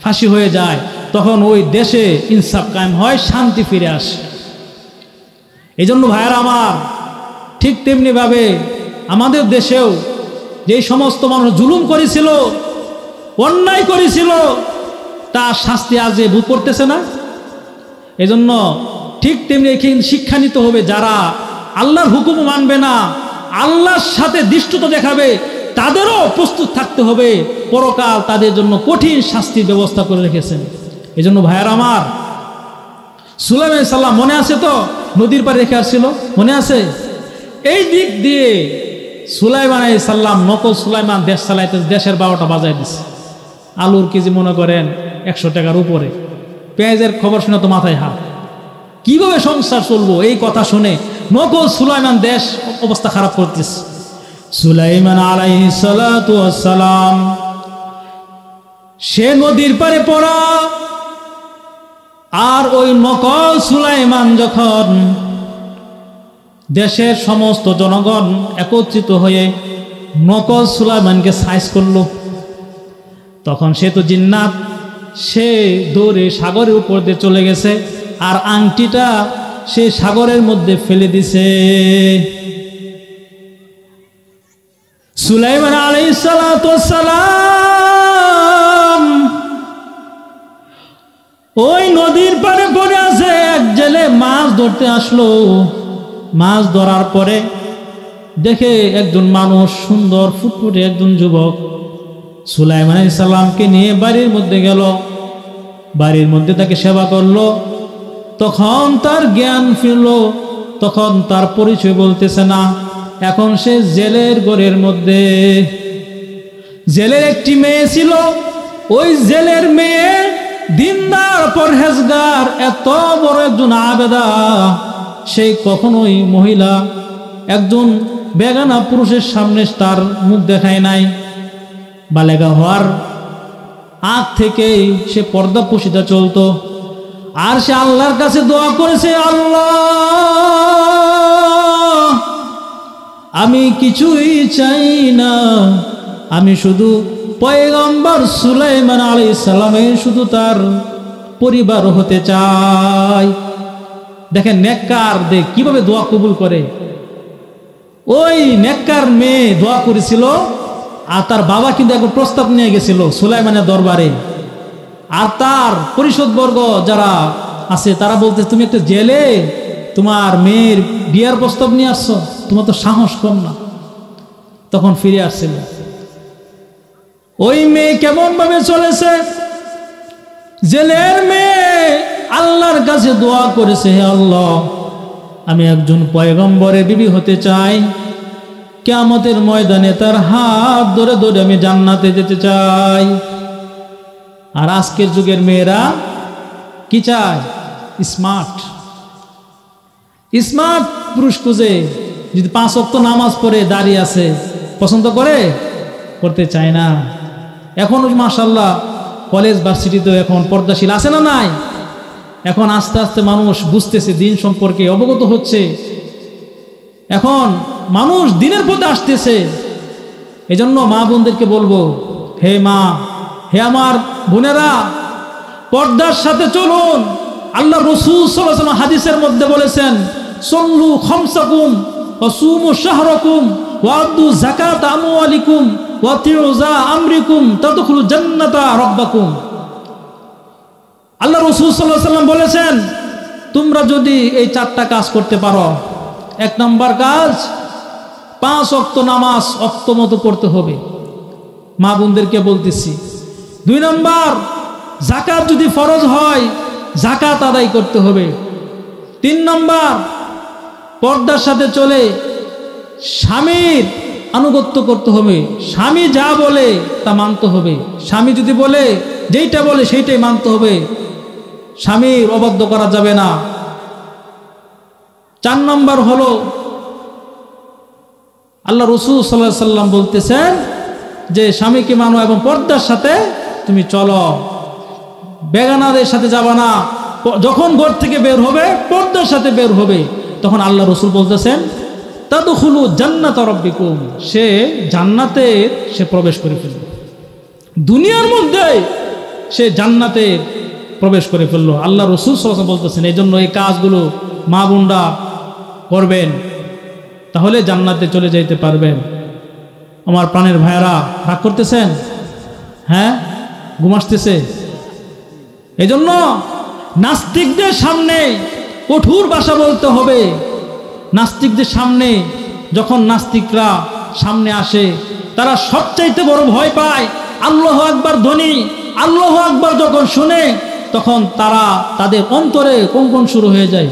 ফাঁসি হয়ে যায়। তখন ওই দেশে ইনসাফ কায়েম হয়, শান্তি ফিরে আসে। এই জন্য ভাইয়েরা আমার, ঠিক তেমনি ভাবে আমাদের দেশেও যে সমস্ত মানুষ জুলুম করেছিল, অন্যায় করেছিল, তার শাস্তি আজ ভোগ করতেছে না? এজন্য ঠিক তেমনি শিক্ষা নিতে হবে, যারা আল্লাহর হুকুম মানবে না, আল্লাহর সাথে দৃষ্টতা দেখাবে, তাদেরও প্রস্তুত থাকতে হবে। পরকাল তাদের জন্য কঠিন শাস্তির ব্যবস্থা করে রেখেছেন। এজন্য ভাইয়ারা আমার, সুলাইমান আলাইহিস সালাম মনে আছে তো, নদীর পাড়ে রেখে আসছিল, মনে আছে? এই দিক দিয়ে সুলাইমান আলাইহিস সালাম, নকল সুলাইমান দেশ চালাইতে দেশের 12টা বাজায় দিচ্ছে। আলুর কেজি মনে করেন 100 টাকার উপরে, পেঁয়াজের খবর শুনে তো মাথায় হাত। কিভাবে সংসার চলবো এই কথা শুনে নকল সুলাইমান দেশ অবস্থা খারাপ করতেছে। সুলাইমান আলাইহিস সালাতু ওয়াস সালাম সে নদীর পাড়ে পড়া, আর ওই নকল সুলাইমান যখন দেশের সমস্ত জনগণ একত্রিত হয়ে নকল সুলাইমানকে সাইজ করলো, তখন সে তো জিন্নাত, সে দৌড়ে সাগরের উপর দিয়ে চলে গেছে, আর আংটিটা সে সাগরের মধ্যে ফেলে দিছে। সুলাইমান আলাইহিস সালাতু ওয়াস সালাম ওই নদীর পাড়ে পড়ে আছে। এক জেলে মাছ ধরতে আসলো, মাছ ধরার পরে দেখে একজন মানুষ, সুন্দর ফুটফুটে একজন যুবক, সুলাইমান আলাইহিস সালামকে নিয়ে বাড়ির মধ্যে গেল, বাড়ির মধ্যে তাকে সেবা করলো। তখন তার জ্ঞান ফিরল, তখন তার পরিচয় বলতেছে না। এখন সে জেলের ঘরের মধ্যে, জেলের একটি মেয়ে ছিল, ওই জেলের মেয়ে দিনদার পরহেজগার, এত বড় একজন আবেদা, সেই কখনোই মহিলা একজন বেগানা পুরুষের সামনে তার মুখ দেখায় নাই। বালেগা হওয়ার আগ থেকেই সে পর্দা পুশিদা চলতো। আর সে আল্লাহর কাছে দোয়া করেছে, আল্লাহ আমি কিছুই চাই না, আমি শুধু পয়গম্বর সুলাইমান আলাইহিস সালামের শুধু তার পরিবার হতে চাই। দেখেন নেককার দেখ কিভাবে দোয়া কবুল করে। ওই নেককার মেয়ে দোয়া করেছিল, আর তার বাবা কিন্তু একবার প্রস্তাব নিয়ে গেছিল সুলাইমানের দরবারে। আর তার পরিষদবর্গ যারা আছে তারা বলতে, তুমি একটা জেলে তোমার মেয়ের বিয়ার প্রস্তাব নিয়ে আসছো, তোমার তো সাহস কম না। তখন ফিরে আসছিল। ওই মেয়ে কেমন ভাবে চলেছে, জেলের মেয়ে আল্লাহর কাছে দোয়া করেছে, হে আল্লাহ আমি একজন পয়গম্বরের বিবি হতে চাই, কিয়ামতের ময়দানে তার হাত ধরে ধরে আমি জান্নাতে যেতে চাই। আর আজকের যুগের মেয়েরা কি চায়? স্মার্ট স্মার্ট পুরুষ খুঁজে। যদি 5 ওয়াক্ত নামাজ পড়ে দাঁড়িয়ে আছে, পছন্দ করতে চায় না। এখন মাশাআল্লাহ কলেজ ভার্সিটিতে এখন পর্দাশীল আছে না নাই? এখন আস্তে আস্তে মানুষ বুঝতেছে, দিন সম্পর্কে অবগত হচ্ছে, এখন মানুষ দিনের পথে আসতেছে। এজন্য মা বোনদেরকে বলবো, হে মা, হে আমার বোনেরা, পর্দার সাথে চলুন। আল্লাহ রাসূল সাল্লাল্লাহু আলাইহি ওয়াসাল্লাম হাদিসের মধ্যে বলেছেন, সল্লু খামসাকুম ওয়া সুমু শাহরাকুম ওয়া আদু যাকাত আমওয়ালিকুম ওয়া তিউযা আমরিকুম তাদখুলু জান্নাতা রাব্বাকুম। আল্লাহ রাসূল সাল্লাল্লাহু আলাইহি ওয়াসাল্লাম বলেছেন, তোমরা যদি এই 4টা কাজ করতে পারো, 1 নম্বর কাজ 5 ওয়াক্ত নামাজ ওয়াক্ত মতো পড়তে হবে, মা বোনদেরকে বলতেছি। 2 নম্বর যাকাত যদি ফরজ হয় যাকাত আদায় করতে হবে। 3 নম্বর পর্দার সাথে চলে স্বামীর আনুগত্য করতে হবে, স্বামী যা বলে তা মানতে হবে, স্বামী যদি বলে যেইটা বলে সেইটাই মানতে হবে, স্বামীর অবাধ্য করা যাবে না। 4 নম্বর হলো আল্লাহ রাসূল সাল্লাল্লাহু আলাইহি সাল্লাম বলতেছেন যে স্বামীকে মানো এবং পর্দার সাথে তুমি চলো, বেগানাদের সাথে যাবা না। যখন ঘর থেকে বের হবে পর্দার সাথে বের হবে, তখন আল্লাহ রাসূল বলতেছেন তাদখুলু জান্নাতা রাব্বিকুম, সে জান্নাতে সে প্রবেশ করে ফেলবে, দুনিয়ার মধ্যে সে জান্নাতে প্রবেশ করে ফেললো। আল্লাহ রাসূল সাল্লাল্লাহু আলাইহি ওয়াসাল্লাম বলতেছেন, এই জন্য এই কাজগুলো মা বোনরা করবেন, তাহলে জান্নাতে চলে যেতে পারবেন। আমার প্রাণের ভাইয়েরা, রাগ করতেছেন? হ্যাঁ, ঘুম আসতেছে? এই জন্য নাস্তিকদের সামনে কঠোর ভাষা বলতে হবে। নাস্তিকদের সামনে যখন নাস্তিকরা সামনে আসে, তারা সবচাইতে বড় ভয় পায় আল্লাহু আকবার ধ্বনি। আল্লাহু আকবার যখন শুনে, তখন তাদের অন্তরে কম্পন শুরু হয়ে যায়।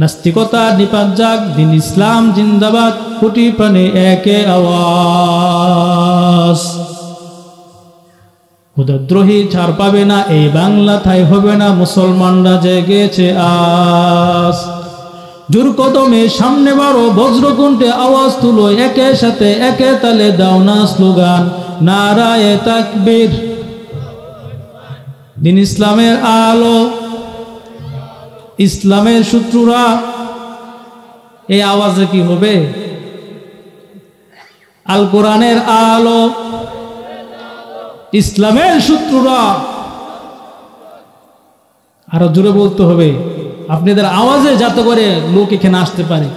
নাস্তিকতা নিপাত যাক, দিন ইসলাম জিন্দাবাদ, কোটি প্রাণে একে আওয়াজ। খোদাদ্রোহী ছাড় পাবে না, এই বাংলা ঠাই হবে না, মুসলমানরা জেগেছে আজ। জোর কদমে সামনে বাড়ো, বজ্রকণ্ঠে আওয়াজ তুলো, একে সাথে একে তালে দাও না স্লোগান, নারায়ে তাকবীর। দিন ইসলামের আলো, ইসলামের শত্রুরা, এই আওয়াজে কি হবে? আল কোরআনের আলো, ইসলামের শত্রুরা। আরো জোরে বলতে হবে আপনাদের আওয়াজে, যাতে করে লোক এখানে আসতে পারে।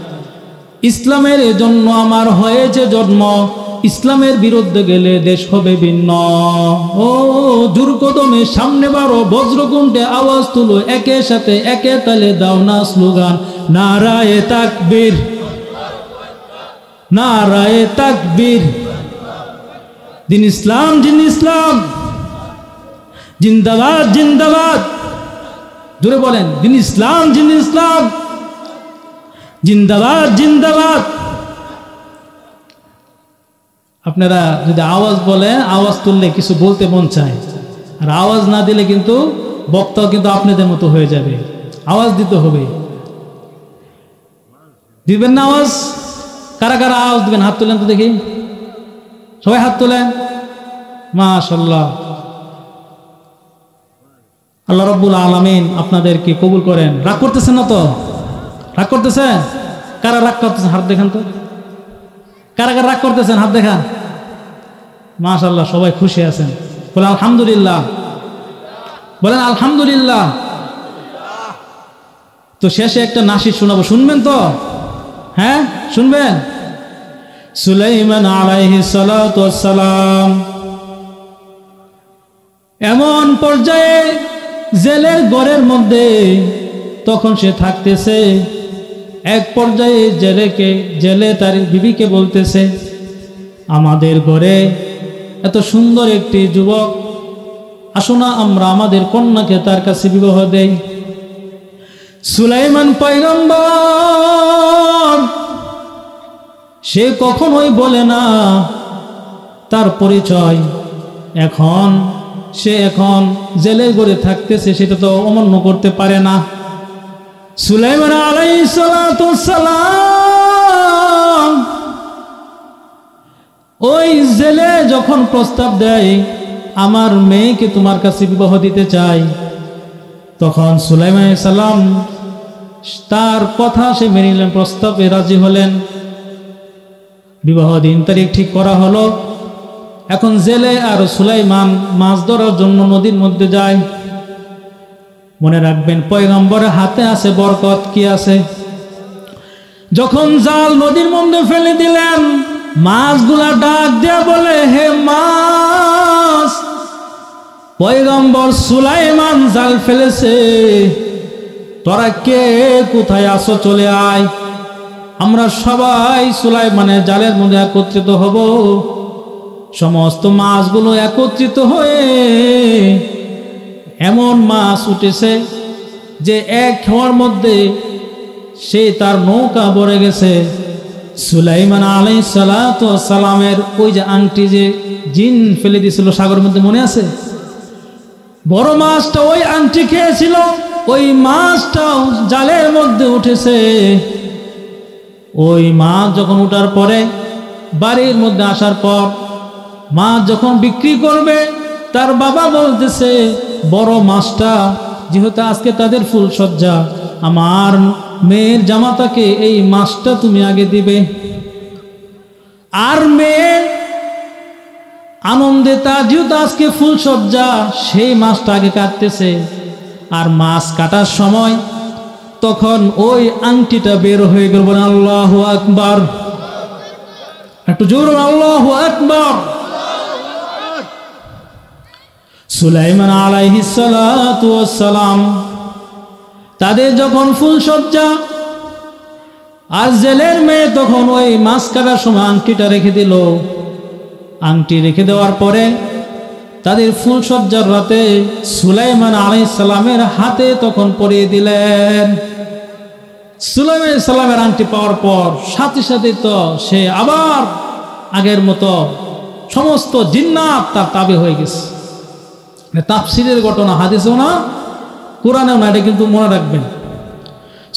ইসলামের জন্য আমার হয়েছে জন্ম, ইসলামের বিরুদ্ধে গেলে দেশ হবে ভিন্ন। ও জোর কদমে সামনে বাড়ো, বজ্রকণ্ঠে আওয়াজ তুলো, একে সাথে একে তালে দাও না স্লোগান, নারায়ে তাকবীর, নারায়ে তাকবীর। দিন ইসলাম, দিন ইসলাম জিন্দাবাদ, জিন্দাবাদ। জোরে বলেন, দিন ইসলাম, দিন ইসলাম জিন্দাবাদ, জিন্দাবাদ। আপনারা যদি আওয়াজ বলেন, আওয়াজ তুললে কিছু বলতে মন চায়, আর আওয়াজ না দিলে কিন্তু বক্তাও কিন্তু আপনাদের মতো হয়ে যাবে। আওয়াজ দিতে হবে। দিবেন না আওয়াজ? কারা কারা আওয়াজ দিবেন? হাত তোলেন তো দেখি, সবাই হাত তোলেন। মাশাআল্লাহ। আল্লাহ রাব্বুল আলামিন আপনাদেরকে কবুল করেন। রাগ করতেছেন না তো? রাগ করতেছেন? কারা রাগ করতেছেন হাত দেখান তো। কারা কারা রাগ করতেছেন হাত দেখান। মাশাআল্লাহ, সবাই খুশি আছেন। বলেন আলহামদুলিল্লাহ, বলেন আলহামদুলিল্লাহ। তো শেষে একটা নাশিদ শোনাবো, শুনবেন তো? হ্যাঁ শুনবেন? সুলাইমান আলাইহিস সালাতু ওয়াস সালাম এমন পর্যায়ে জেলের ঘরের মধ্যে তখন সে থাকতেছে। এক পর্যায়ে জেলে তার বিবিকে বলতেছে, আমাদের ঘরে এত সুন্দর একটি যুবক, আসো না আমরা আমাদের কন্যাকে তার কাছে বিবাহ দেই। সুলাইমান পয়গম্বর সে কখনোই বলে না তার পরিচয়। সে এখন জেলে ঘরে থাকতেছে, সেটা তো অমান্য করতে পারে না। সুলাইমান আলাইহিস সালাতু সালাম ওই জেলে যখন প্রস্তাব দেয়, আমার মেয়েকে তোমার কাছে বিবাহ দিতে চাই, তখন সুলাইমান আলাইহিস সালাম তার কথা সে মেনে নিলেন, প্রস্তাবে রাজি হলেন। বিবাহ দিন তারিখ ঠিক করা হলো। এখন জেলে আর সুলাইমান মাছ ধরার জন্য নদীর মধ্যে যায়। মনে রাখবেন, পয়গম্বরের হাতে আছে বরকত। কি আছে? যখন জাল নদীর মধ্যে ফেলে দিলেন, মাছগুলা ডাক দেয়া বলে, হে মাছ, পয়গম্বর সুলাইমান জাল ফেলেছে, তোরা কে কোথায় আসো, চলে আয়। আমরা সবাই সুলাইমানের জালের মধ্যে একত্রিত হব। সমস্ত মাছগুলো একত্রিত হয়ে এমন মাছ উঠেছে যে এক হওয়ার মধ্যে সে তার নৌকা ভরে গেছে। সুলাইমান আলাইহিস সালাতু ওয়াস সালামের ওই যে আংটি যে জিন ফেলে দিয়েছিল সাগরের মধ্যে, মনে আছে? বড় মাছটা ওই আংটি খেয়েছিল, ওই মাছটাও জালের মধ্যে উঠেছে। ওই মাছ যখন উঠার পরে, বাড়ির মধ্যে আসার পর মাছ যখন বিক্রি করবে, তার বাবা বলতেছে, বড় মাছটা যেহেতু আজকে তাদের ফুল সজ্জা, আমার মেয়ের জামাতাকে এই মাছটা তুমি আগে দিবে। আর মেয়ে আনন্দে, তার যেহেতু আজকে ফুল সজ্জা, সেই মাছটা আগে কাটতেছে। আর মাছ কাটার সময় তখন ওই আংটিটা বের হয়ে গেল। বলেন আল্লাহু আকবার, একটু জোরে আল্লাহু আকবার। সুলাইমান আলাইহিস সালাতু ওয়াস সালাম তাদের যখন ফুলসজ্জা, আর জেলের মেয়ে তখন ওই মাছ কাটার সময় আংটিটা রেখে দিল। আংটি রেখে দেওয়ার পরে তাদের ফুলসজ্জার রাতে সুলাইমান আলাইহিস সালামের হাতে তখন পরিয়ে দিলেন। সুলাইমান আলাইহিস সালামের আংটি পাওয়ার পর সাথে সাথে তো সে আবার আগের মতো সমস্ত জিন্নাত তার তাবে হয়ে গেছে। তাফসীরের ঘটনা, হাদিসেও না, কোরআনেও না, এটা কিন্তু মনে রাখবেন।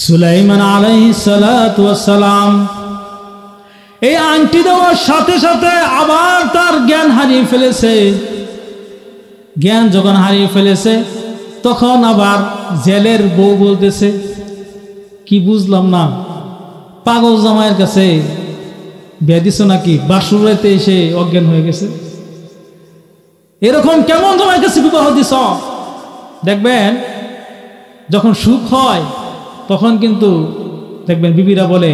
সুলাইমান আলাইহিস সালাতু ওয়াস সালাম এই আংটি দেওয়ার সাথে সাথে আবার তার জ্ঞান হারিয়ে ফেলেছে। জ্ঞান যখন হারিয়ে ফেলেছে তখন আবার জেলের বউ বলতেছে, কি বুঝলাম না, পাগল জামাইয়ের কাছে বিয়ে দিছ নাকি? বাসুরাইতে এসে অজ্ঞান হয়ে গেছে, এরকম কেমন জামাইয়ের কাছে বিবাহ দিছ? দেখবেন যখন সুখ হয় তখন কিন্তু দেখবেন বিবিরা বলে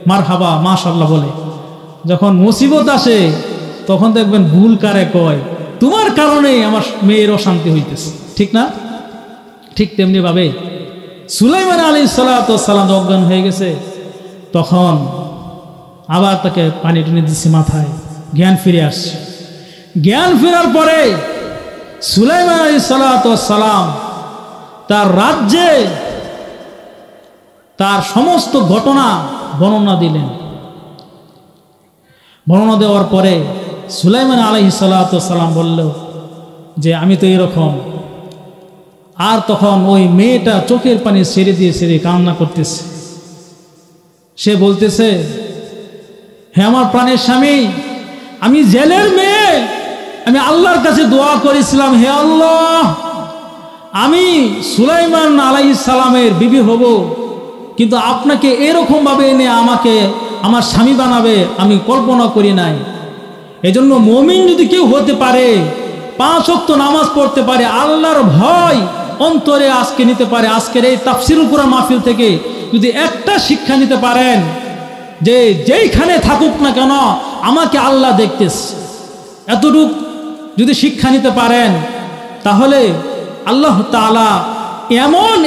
মারহাবা মাশাআল্লাহ বলে, যখন মুসিবত আসে তখন দেখবেন ভুল কারে কয়, তোমার কারণে আমার মেয়ের অশান্তি হইতেছে, ঠিক না? ঠিক তেমনি ভাবে সুলাইমান আলাইহিস সালাতু ওয়াস সালাম অজ্ঞান হয়ে গেছে, তখন আবার তাকে পানি টেনে দিচ্ছে মাথায়, জ্ঞান ফিরে আসছে। জ্ঞান ফেরার পরে সুলাইমান আলাইহিস সালাতু ওয়াস সালাম তার রাজ্যে তার সমস্ত ঘটনা বর্ণনা দিলেন। বর্ণনা দেওয়ার পরে সুলাইমান আলাইহিস সালাতু ওয়াস সালাম বলল যে আমি তো এরকম। আর তখন ওই মেয়েটা চোখের পানি ছেড়ে দিয়ে ছেড়ে কান্না করতেছে। সে বলতেছে, হে আমার প্রাণের স্বামী, আমি জেলের মেয়ে, আমি আল্লাহর কাছে দোয়া করেছিলাম, হে আল্লাহ, আমি সুলাইমান আলাইহিস সালামের বিবি হব, কিন্তু আপনাকে এরকম ভাবে এনে আমাকে আমার স্বামী বানাবে আমি কল্পনা করি নাই। এজন্য মুমিন যদি কেউ হতে পারে, 5 ওয়াক্ত নামাজ পড়তে পারে, আল্লাহর ভয় অন্তরে আজকে নিতে পারে, আজকের এই তাফসীরুল কুরআন মাহফিল থেকে যদি একটা শিক্ষা নিতে পারেন যে যেইখানে থাকুক না কেন আমাকে আল্লাহ দেখতেছে, এতটুক যদি শিক্ষা নিতে পারেন, তাহলে আল্লাহ তাআলা এমন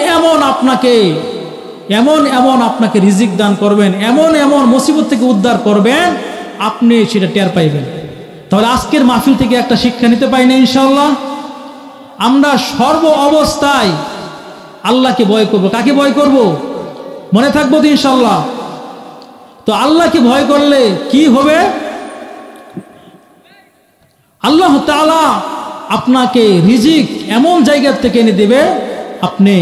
এমন আপনাকে রিজিক দান করবেন, এমন এমন মুসিবত থেকে উদ্ধার করবেন, আপনি সেটা টের পাইবেন। তাহলে আজকের মাহফিল থেকে একটা শিক্ষা নিতে পাই না ইনশাআল্লাহ? আমরা সর্ব অবস্থায় আল্লাহকে ভয় করব। কাকে ভয় করব? মনে থাকবো তো ইনশাআল্লাহ? তো আল্লাহকে ভয় করলে কি হবে? আল্লাহ তাআলা আপনাকে রিজিক এমন জায়গা থেকে এনে দেবে আপনি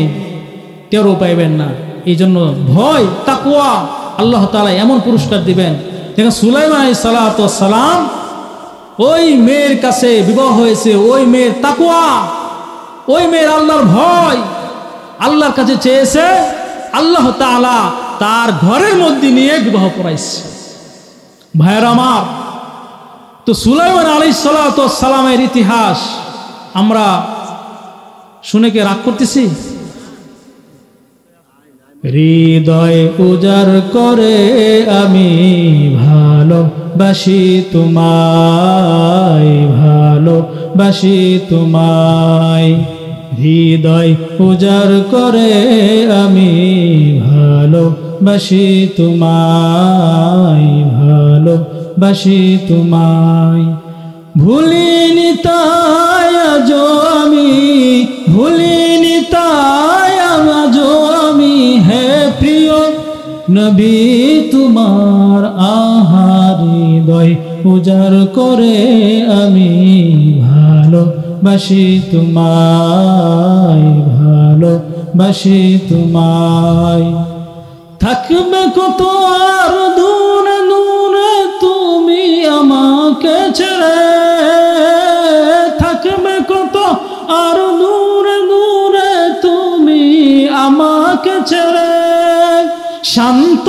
টেরও পাইবেন না। এই জন্য ভয়, তাকওয়া, আল্লাহ তাআলা এমন পুরস্কার দিবেন। দেখেন সুলাইমান আলাইহিস সালাতু ওয়াস সালাম ওই মেয়ের কাছে বিবাহ হয়েছে, ওই মেয়ের তাকওয়া, ওই মেয়ের আল্লাহর ভয়, আল্লাহর কাছে চেয়েছে, আল্লাহ তাআলা তার ঘরের মধ্যে নিয়ে বিবাহ পড়াইছে। ভাইয়ের আমার, তো সুলাইমান আলাইহিস সালাতু ওয়াস সালামের ইতিহাস আমরা শুনে কি রাগ করতেছি? হৃদয় উজাড় করে আমি ভালোবাসি তোমায়, ভালোবাসি তোমায়, হৃদয় উজাড় করে আমি ভালোবাসি তোমায়, ভালোবাসি তোমায়, ভুলিনি তাই আজও আমি, ভুলিনি তাই আজও আমি, হে প্রিয় নবী তোমার হৃদয় উজাড় করে আমি ভালোবাসি তোমায়, ভালোবাসি তোমায়, থাকবে কত আর দূরে দূরে তুমি আমাকে ছেড়ে, থাকবে কত আর দূরে দূরে তুমি আমাকে ছেড়ে, শান্ত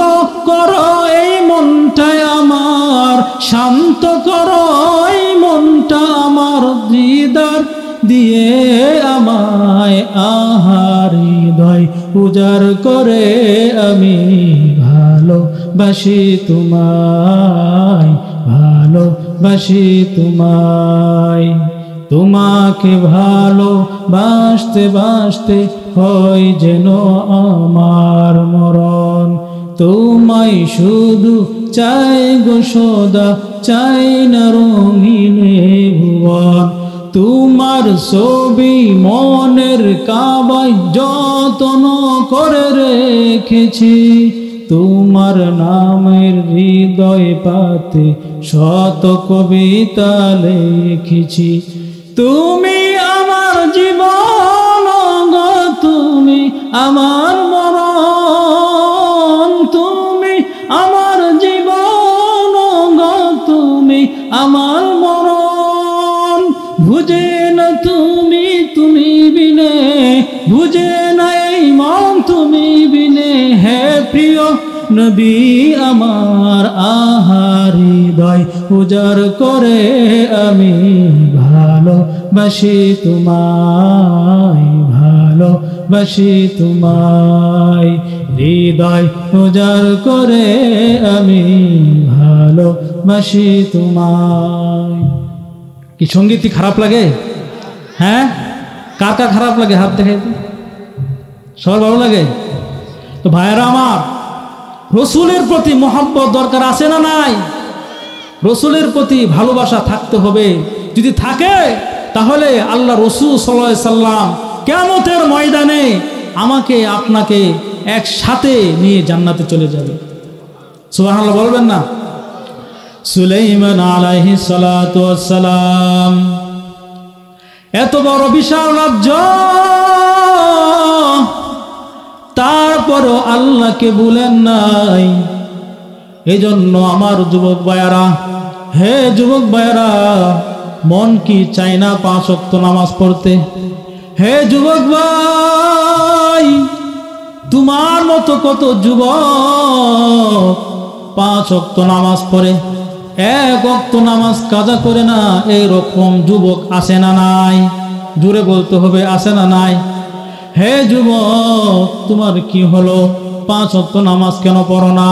করো এই মনটাই আমার, শান্ত করো এই মনটা আমার, দিদার দিয়ে আমায় হৃদয় উজাড় করে আমি ভালোবাসি তোমায়, ভালোবাসি তোমায়, তোমাকে ভালোবাসতে বাসতে হয় যেন আমার মরণ। তোমায় শুধু চাই গো সদা, চাই না রঙিনে ভুবন। তোমার ছবি মনের কাবায় যত্ন করে রেখেছি, তোমার নামের হৃদয় পাতে শত কবিতা লিখেছি। তুমি আমার জীবন গো, তুমি আমার মরণ। তুমি আমার জীবন গো, তুমি আমার মরণ। বুঝে না তুমি, তুমি বিনে বুঝে না এই মন তুমি বিনে। হে প্রিয় নবী আমার, আহার হৃদয় উজাড় করে আমি ভালোবাসি তোমায়, ভালোবাসি তোমায়। হৃদয় উজাড় করে আমি ভালোবাসি তোমায়। কি সঙ্গীত কি খারাপ লাগে? হ্যাঁ, কার কার খারাপ লাগে? হাত দেখে। সবার ভালো লাগে? তো ভাইয়েরা আমার, রসুলের প্রতি মহব্বত দরকার আছে না নাই? রসুলের প্রতি ভালোবাসা থাকতে হবে। যদি থাকে তাহলে আল্লাহ রসুল সাল্লাল্লাহু আলাইহি সাল্লাম কিয়ামতের ময়দানে আমাকে আপনাকে একসাথে নিয়ে জান্নাতে চলে যাবে। সুবহানাল্লাহ বলবেন না? সুলাইমান আলাইহিস সালাতু ওয়াস সালাম এত বড় বিশাল রাজ্য, তারপরও আল্লাহকে ভুলেন নাই। এই জন্য আমার যুবক ভাইয়ারা, হে যুবক ভাইয়ারা, মন কি চায় না 5 ওয়াক্ত নামাজ পড়তে? হে যুবক ভাই, তোমার মতো কত যুবক 5 ওয়াক্ত নামাজ পড়ে, 1 ওয়াক্ত নামাজ কাজা করে না? এইরকম যুবক আছে না নাই? জোরে বলতে হবে, আছে না নাই? হে যুবক, তোমার কি হলো? 5 ওয়াক্ত নামাজ কেন পড়ো না?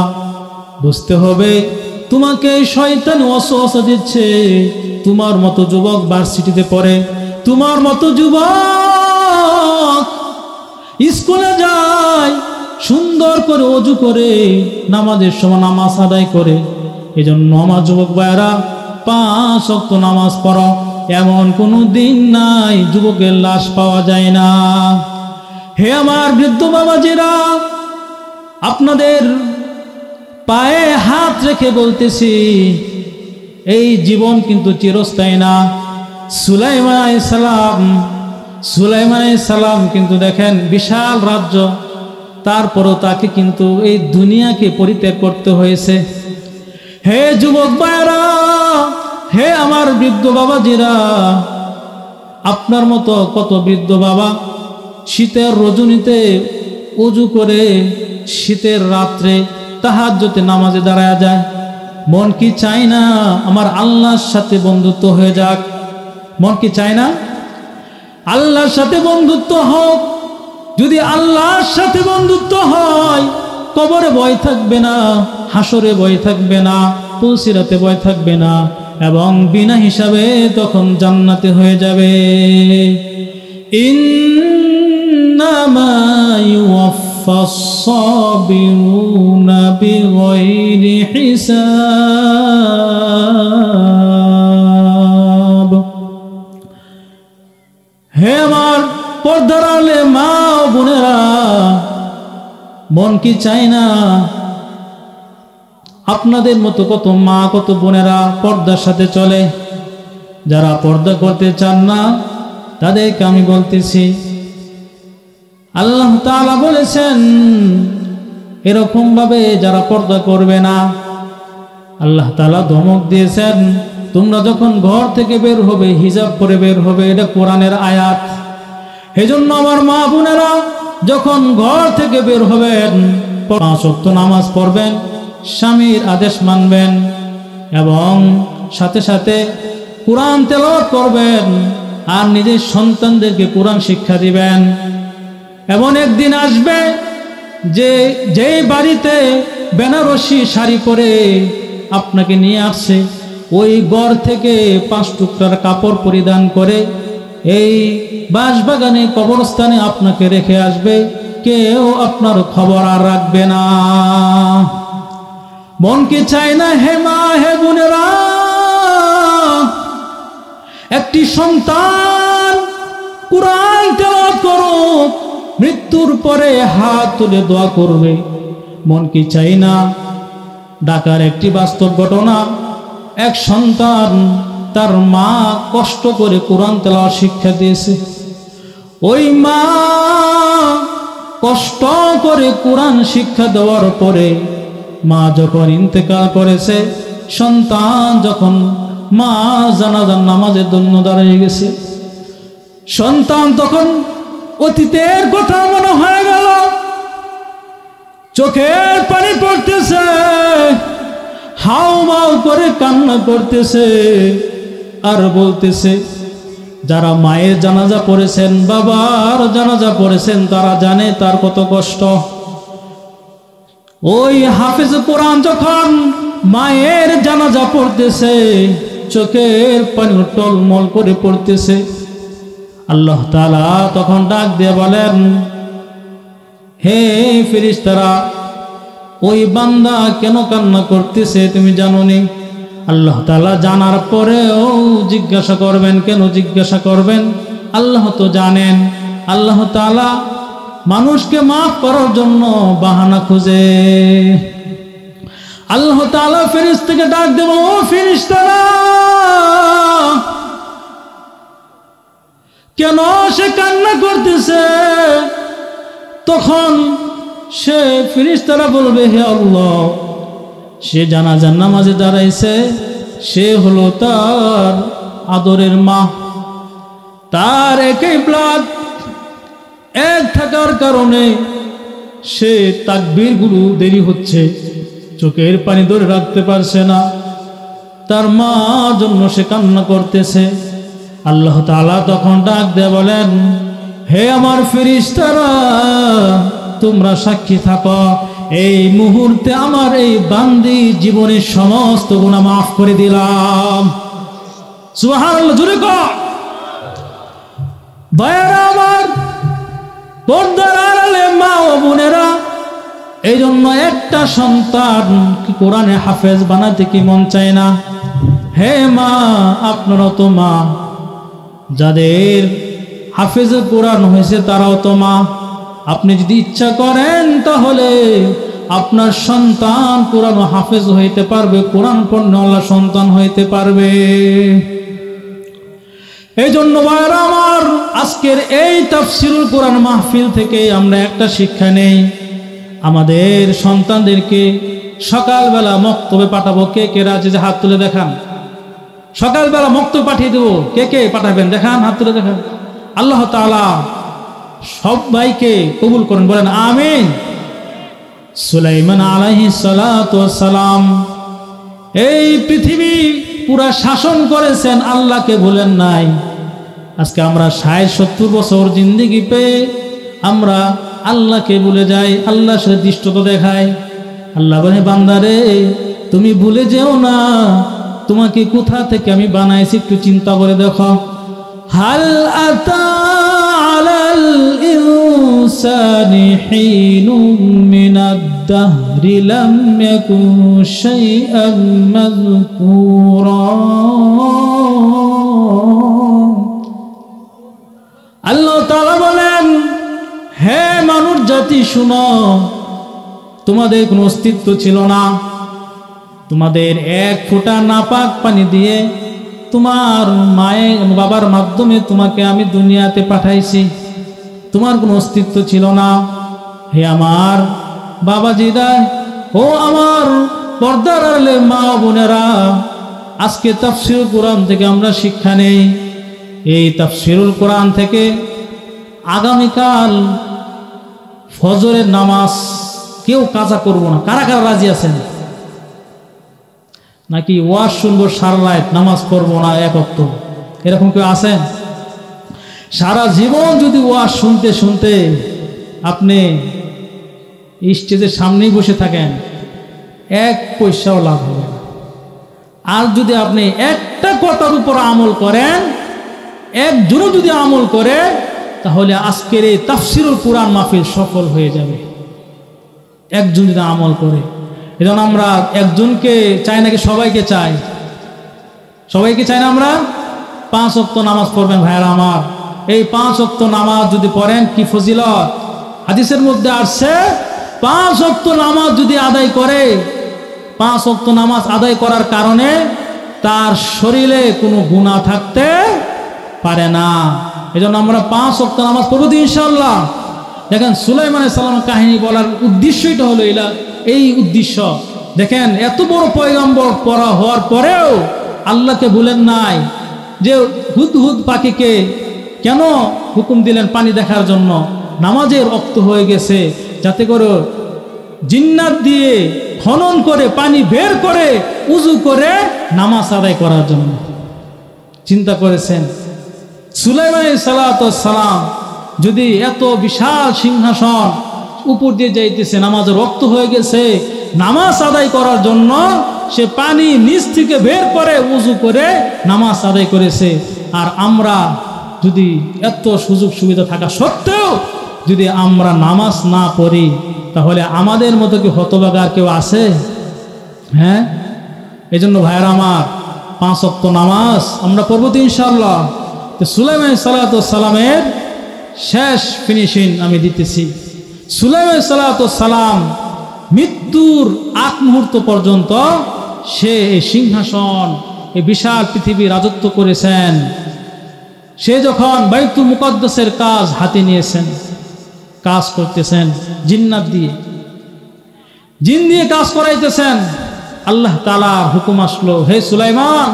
বুঝতে হবে, তোমাকে শয়তান ওয়াসওয়াসা দিচ্ছে। তোমার মতো যুবক ভার্সিটিতে পড়ে, তোমার মতো যুবক স্কুলে যায়, সুন্দর করে ওযু করে নামাজের সময় নামাজ আদায় করে। এজন্য আমার যুবক ভাইরা 5 ওয়াক্ত নামাজ পড়ো, এমন কোনো দিন নাই যুবকের লাশ পাওয়া যায় না। হে আমার বৃদ্ধ বাবাজিরা, আপনাদের পায়ে হাত রেখে বলতেছি, এই জীবন কিন্তু চিরস্থায়ী না। সুলাইমান আলাইহিস সালাম কিন্তু দেখেন বিশাল রাজ্য, তারপরও তাকে কিন্তু এই দুনিয়াকে পরিত্যাগ করতে হয়েছে। হে যুবক ভাইরা, হে আমার বৃদ্ধ বাবাজিরা, আপনার মতো কত বৃদ্ধ বাবা শীতের রজনীতে ওযু করে শীতের রাত্রে তাহাজ্জুদে নামাজে দাঁড়ায় যায়। মন কি চায় না আমার আল্লাহর সাথে বন্ধুত্ব হয়ে যাক? মন কি চায় না আল্লাহর সাথে বন্ধুত্ব হোক? যদি আল্লাহর সাথে বন্ধুত্ব হয়, কবরে ভয় থাকবে না, হাসরে ভয় থাকবে না, পুলসিরাতে ভয় থাকবে না, এবং বিনা হিসাবে তখন জান্নাতে হয়ে যাবে। ইন্নামা ইউওয়াফাস সাবিরুনা বিগাইরি হিসাব। হে আমার পর্দার আলে মা ও বোনেরা, মন কি চায় না আপনাদের মতো কত মা কত বোনেরা পর্দার সাথে চলে? যারা পর্দা করতে চান না তাদেরকে আমি বলতেছি, আল্লাহ তাআলা বলেছেন এরকম ভাবে যারা পর্দা করবে না, আল্লাহ তাআলা ধমক দিয়েছেন, তোমরা যখন ঘর থেকে বের হবে হিজাব পরে বের হবে। এটা কোরআনের আয়াত। এজন্য আমার মা বোনেরা যখন ঘর থেকে বের হবেন 5 ওয়াক্ত নামাজ পড়বেন, স্বামীর আদেশ মানবেন, এবং সাথে সাথে কোরআন তেলাওয়াত করবেন, আর নিজের সন্তানদেরকে কোরআন শিক্ষা দিবেন। এমন একদিন আসবে যে বাড়িতে বেনারসি শাড়ি পরে আপনাকে নিয়ে আসছে, ওই ঘর থেকে 5 টুকরার কাপড় পরিধান করে এই বাঁশবাগানে কবরস্থানে আপনাকে রেখে আসবে, কেউ আপনার খবর আর রাখবে না। মন কি চায় না হে মা হে বোনেরা, একটি সন্তান কুরআন তেলাওয়াত করুক, মৃত্যুর পরে হাত তুলে দোয়া করবে? মন কি চাই না? ঢাকার একটি বাস্তব ঘটনা, এক সন্তান তার মা কষ্ট করে কোরআন তেলাওয়াত শিক্ষা দিয়েছে। ওই মা কষ্ট করে কোরআন শিক্ষা দেওয়ার পরে মা যখন ইন্তেকাল করেছে, সন্তান যখন মা জানাজার নামাজের জন্য দাঁড়িয়ে গেছে, সন্তান তখন অতীতের কথা মনে হয়ে গেল, চোখের পানি পড়তেছে, হাউ মাউ করে কান্না করতেছে আর বলতেছে, যারা মায়ের জানাজা পড়েছেন, বাবার জানাজা পড়েছেন, তারা জানে তার কত কষ্ট। ওই হাফেজ কোরআন যখন মায়ের জানাজা পড়তেছে, চোখের পানি টলমল করে পড়তেছে। আল্লাহ তাআলা তখন ডাক দিয়ে বলেন, হে ফেরেশতারা, ওই বান্দা কেন কান্না করতেছে তুমি জানো নি? আল্লাহ তাআলা জানার পরেও জিজ্ঞাসা করবেন, কেন জিজ্ঞাসা করবেন? আল্লাহ তো জানেন। আল্লাহ তাআলা মানুষকে মাফ করার জন্য বাহানা খুঁজে। আল্লাহ তাআলা ফেরেশতাকে ডাক দেব, ও ফেরেশতারা, কেন সে কান্না করতেছে? তখন সে ফেরেশতারা বলবে, হে আল্লাহ, সে জানাজার নামাজে দাঁড়াইছে, সে হলো তার আদরের মা, তার একই ব্লাড এক থাকার কারণে সে তাকবীরগুলো দেরি হচ্ছে, চোখের পানি ধরে রাখতে পারছে না, তার মা জন্য সে কান্না করতেছে। আল্লাহ তাআলা তখন ডাক দিয়ে বলেন, হে আমার ফেরেশতারা, তোমরা সাক্ষী থাকো, এই মুহূর্তে আমার এই বান্দি জীবনের সমস্ত গুনাহ মাফ করে দিলাম। সুবহানাল্লাহ, জোরে কর। ভাইয়েরা আমার, পর্দার আড়ালে মা ও বোনেরা, এই জন্য একটা সন্তান কোরআনে হাফেজ বানাতে কি মন চায় না? হে মা, আপনারও তো মা, যাদের হাফেজ কোরআন হয়েছে তারাও তো মা। আপনি যদি ইচ্ছা করেন তাহলে আপনার সন্তান কোরআন হাফেজ হইতে পারবে, কোরআন পড়নেওয়ালা সন্তান হইতে পারবে। এই জন্য ভাইরা আমার, আজকের এই তাফসীরুল কোরআন মাহফিল থেকে আমরা একটা শিক্ষা নেই, আমাদের সন্তানদেরকে সকালবেলা মক্তবে পাঠাবো। কে কে রাজি? যে হাত তুলে দেখান। সকালবেলা মক্তবে পাঠিয়ে দেবো, কে কে পাঠাবেন? দেখান, হাত তুলে দেখান। আল্লাহ তাআলা সবাইকে কবুল করেন, বলেন আমিন। সুলাইমান আলাইহিস সালাতু ওয়াস সালাম এই পৃথিবী পুরা শাসন করেছেন, আল্লাহকে ভুলেন নাই। আজকে আমরা 60-70 বছর জিন্দেগি পেয়ে আমরা আল্লাহকে ভুলে যাই, আল্লাহর সাথে দৃষ্টতা দেখাই। আল্লাহ বলে, বান্দারে তুমি ভুলে যেও না, তোমাকে কোথা থেকে আমি বানাইছি একটু চিন্তা করে দেখো। হাল আতা আলাল ইনসানি হিনুম মিনাদ দাহরি লাম ইয়াকুন শাইআন মাযকুরা। আল্লাহ তাআলা বলেন, হে মানুষ জাতি শুনো, তোমাদের কোনো অস্তিত্ব ছিল না, তোমাদের এক ফোঁটা নাপাক পানি দিয়ে তোমার মায়ের বাবার মাধ্যমে তোমাকে আমি দুনিয়াতে পাঠাইছি, তোমার কোনো অস্তিত্ব ছিল না। হে আমার বাবাজিরা, ও আমার পর্দার আড়ালে মা বোনেরা, আজকে তাফসীরুল কোরআন থেকে আমরা শিক্ষা নেই। এই তাফসীরুল কোরআন থেকে আগামীকাল ফজরের নামাজ কেউ কাজা করব না। কারা কারা রাজি আছেন? নাকি ওয়াজ শুনবো সারা রাত, নামাজ পড়বো না এক ওয়াক্ত, এরকম কেউ আছেন? সারা জীবন যদি ওয়াজ শুনতে শুনতে আপনি স্টেজের সামনেই বসে থাকেন, এক পয়সাও লাভ হবে না। আর যদি আপনি একটা কথার উপর আমল করেন, একজনও যদি আমল করে, তাহলে আজকের এই তাফসিরুল কুরআন মাহফিল সফল হয়ে যাবে, একজন যদি আমল করে। এজন্য আমরা একজনকে চাই নাকি সবাইকে চাই? সবাইকে চাই না আমরা? 5 ওয়াক্ত নামাজ পড়বেন ভাইয়েরা আমার। এই 5 ওয়াক্ত নামাজ যদি পড়েন কি ফজিলত! হাদিসের মধ্যে আসছে 5 ওয়াক্ত নামাজ যদি আদায় করে, 5 ওয়াক্ত নামাজ আদায় করার কারণে তার শরীরে কোনো গুনাহ থাকতে পারে না। এজন্য আমরা 5 ওয়াক্ত নামাজ পড়ব ইনশাআল্লাহ। দেখেন সুলাইমান আলাইহিস সালামের কাহিনী বলার উদ্দেশ্যটা হলো এই উদ্দেশ্য। দেখেন এত বড় পয়গম্বর পড়া হওয়ার পরেও আল্লাহকে ভুলেন নাই যে হুদহুদ পাখিকে কেন হুকুম দিলেন পানি দেখার জন্য? নামাজের ওয়াক্ত হয়ে গেছে, যাতে করে জিন্নাত দিয়ে খনন করে পানি বের করে উযু করে নামাজ আদায় করার জন্য। চিন্তা করেছেন সুলাইমান আলাইহিস সালাম যদি এত বিশাল সিংহাসন উপর দিয়ে যাইতেছে, নামাজের ওয়াক্ত হয়ে গেছে, নামাজ আদায় করার জন্য সে পানি নিচ থেকে বের করে উযু করে নামাজ আদায় করেছে। আর আমরা যদি এত সুযোগ সুবিধা থাকা সত্ত্বেও যদি আমরা নামাজ না পড়ি, তাহলে আমাদের মতো কি হতভাগা কেউ আছে? হ্যাঁ, এই জন্য ভাইয়েরা আমার 5 ওয়াক্ত নামাজ আমরা পড়ব তো ইনশাআল্লাহ। তো সুলাইমান আলাইহিস সালামের শেষ ফিনিশিং আমি দিতেছি। সুলাইমান আলাইহিস সালাম মৃত্যুর আগ মুহূর্ত পর্যন্ত সে এই সিংহাসন, এই বিশাল পৃথিবী রাজত্ব করেছেন। সে যখন বাইতুল মুকাদ্দাসের কাজ হাতে নিয়েছেন, কাজ করতেছেন জিন্নাত দিয়ে, জিন দিয়ে কাজ করাইতেছেন। আল্লাহ তাআলার হুকুম আসলো, হে সুলাইমান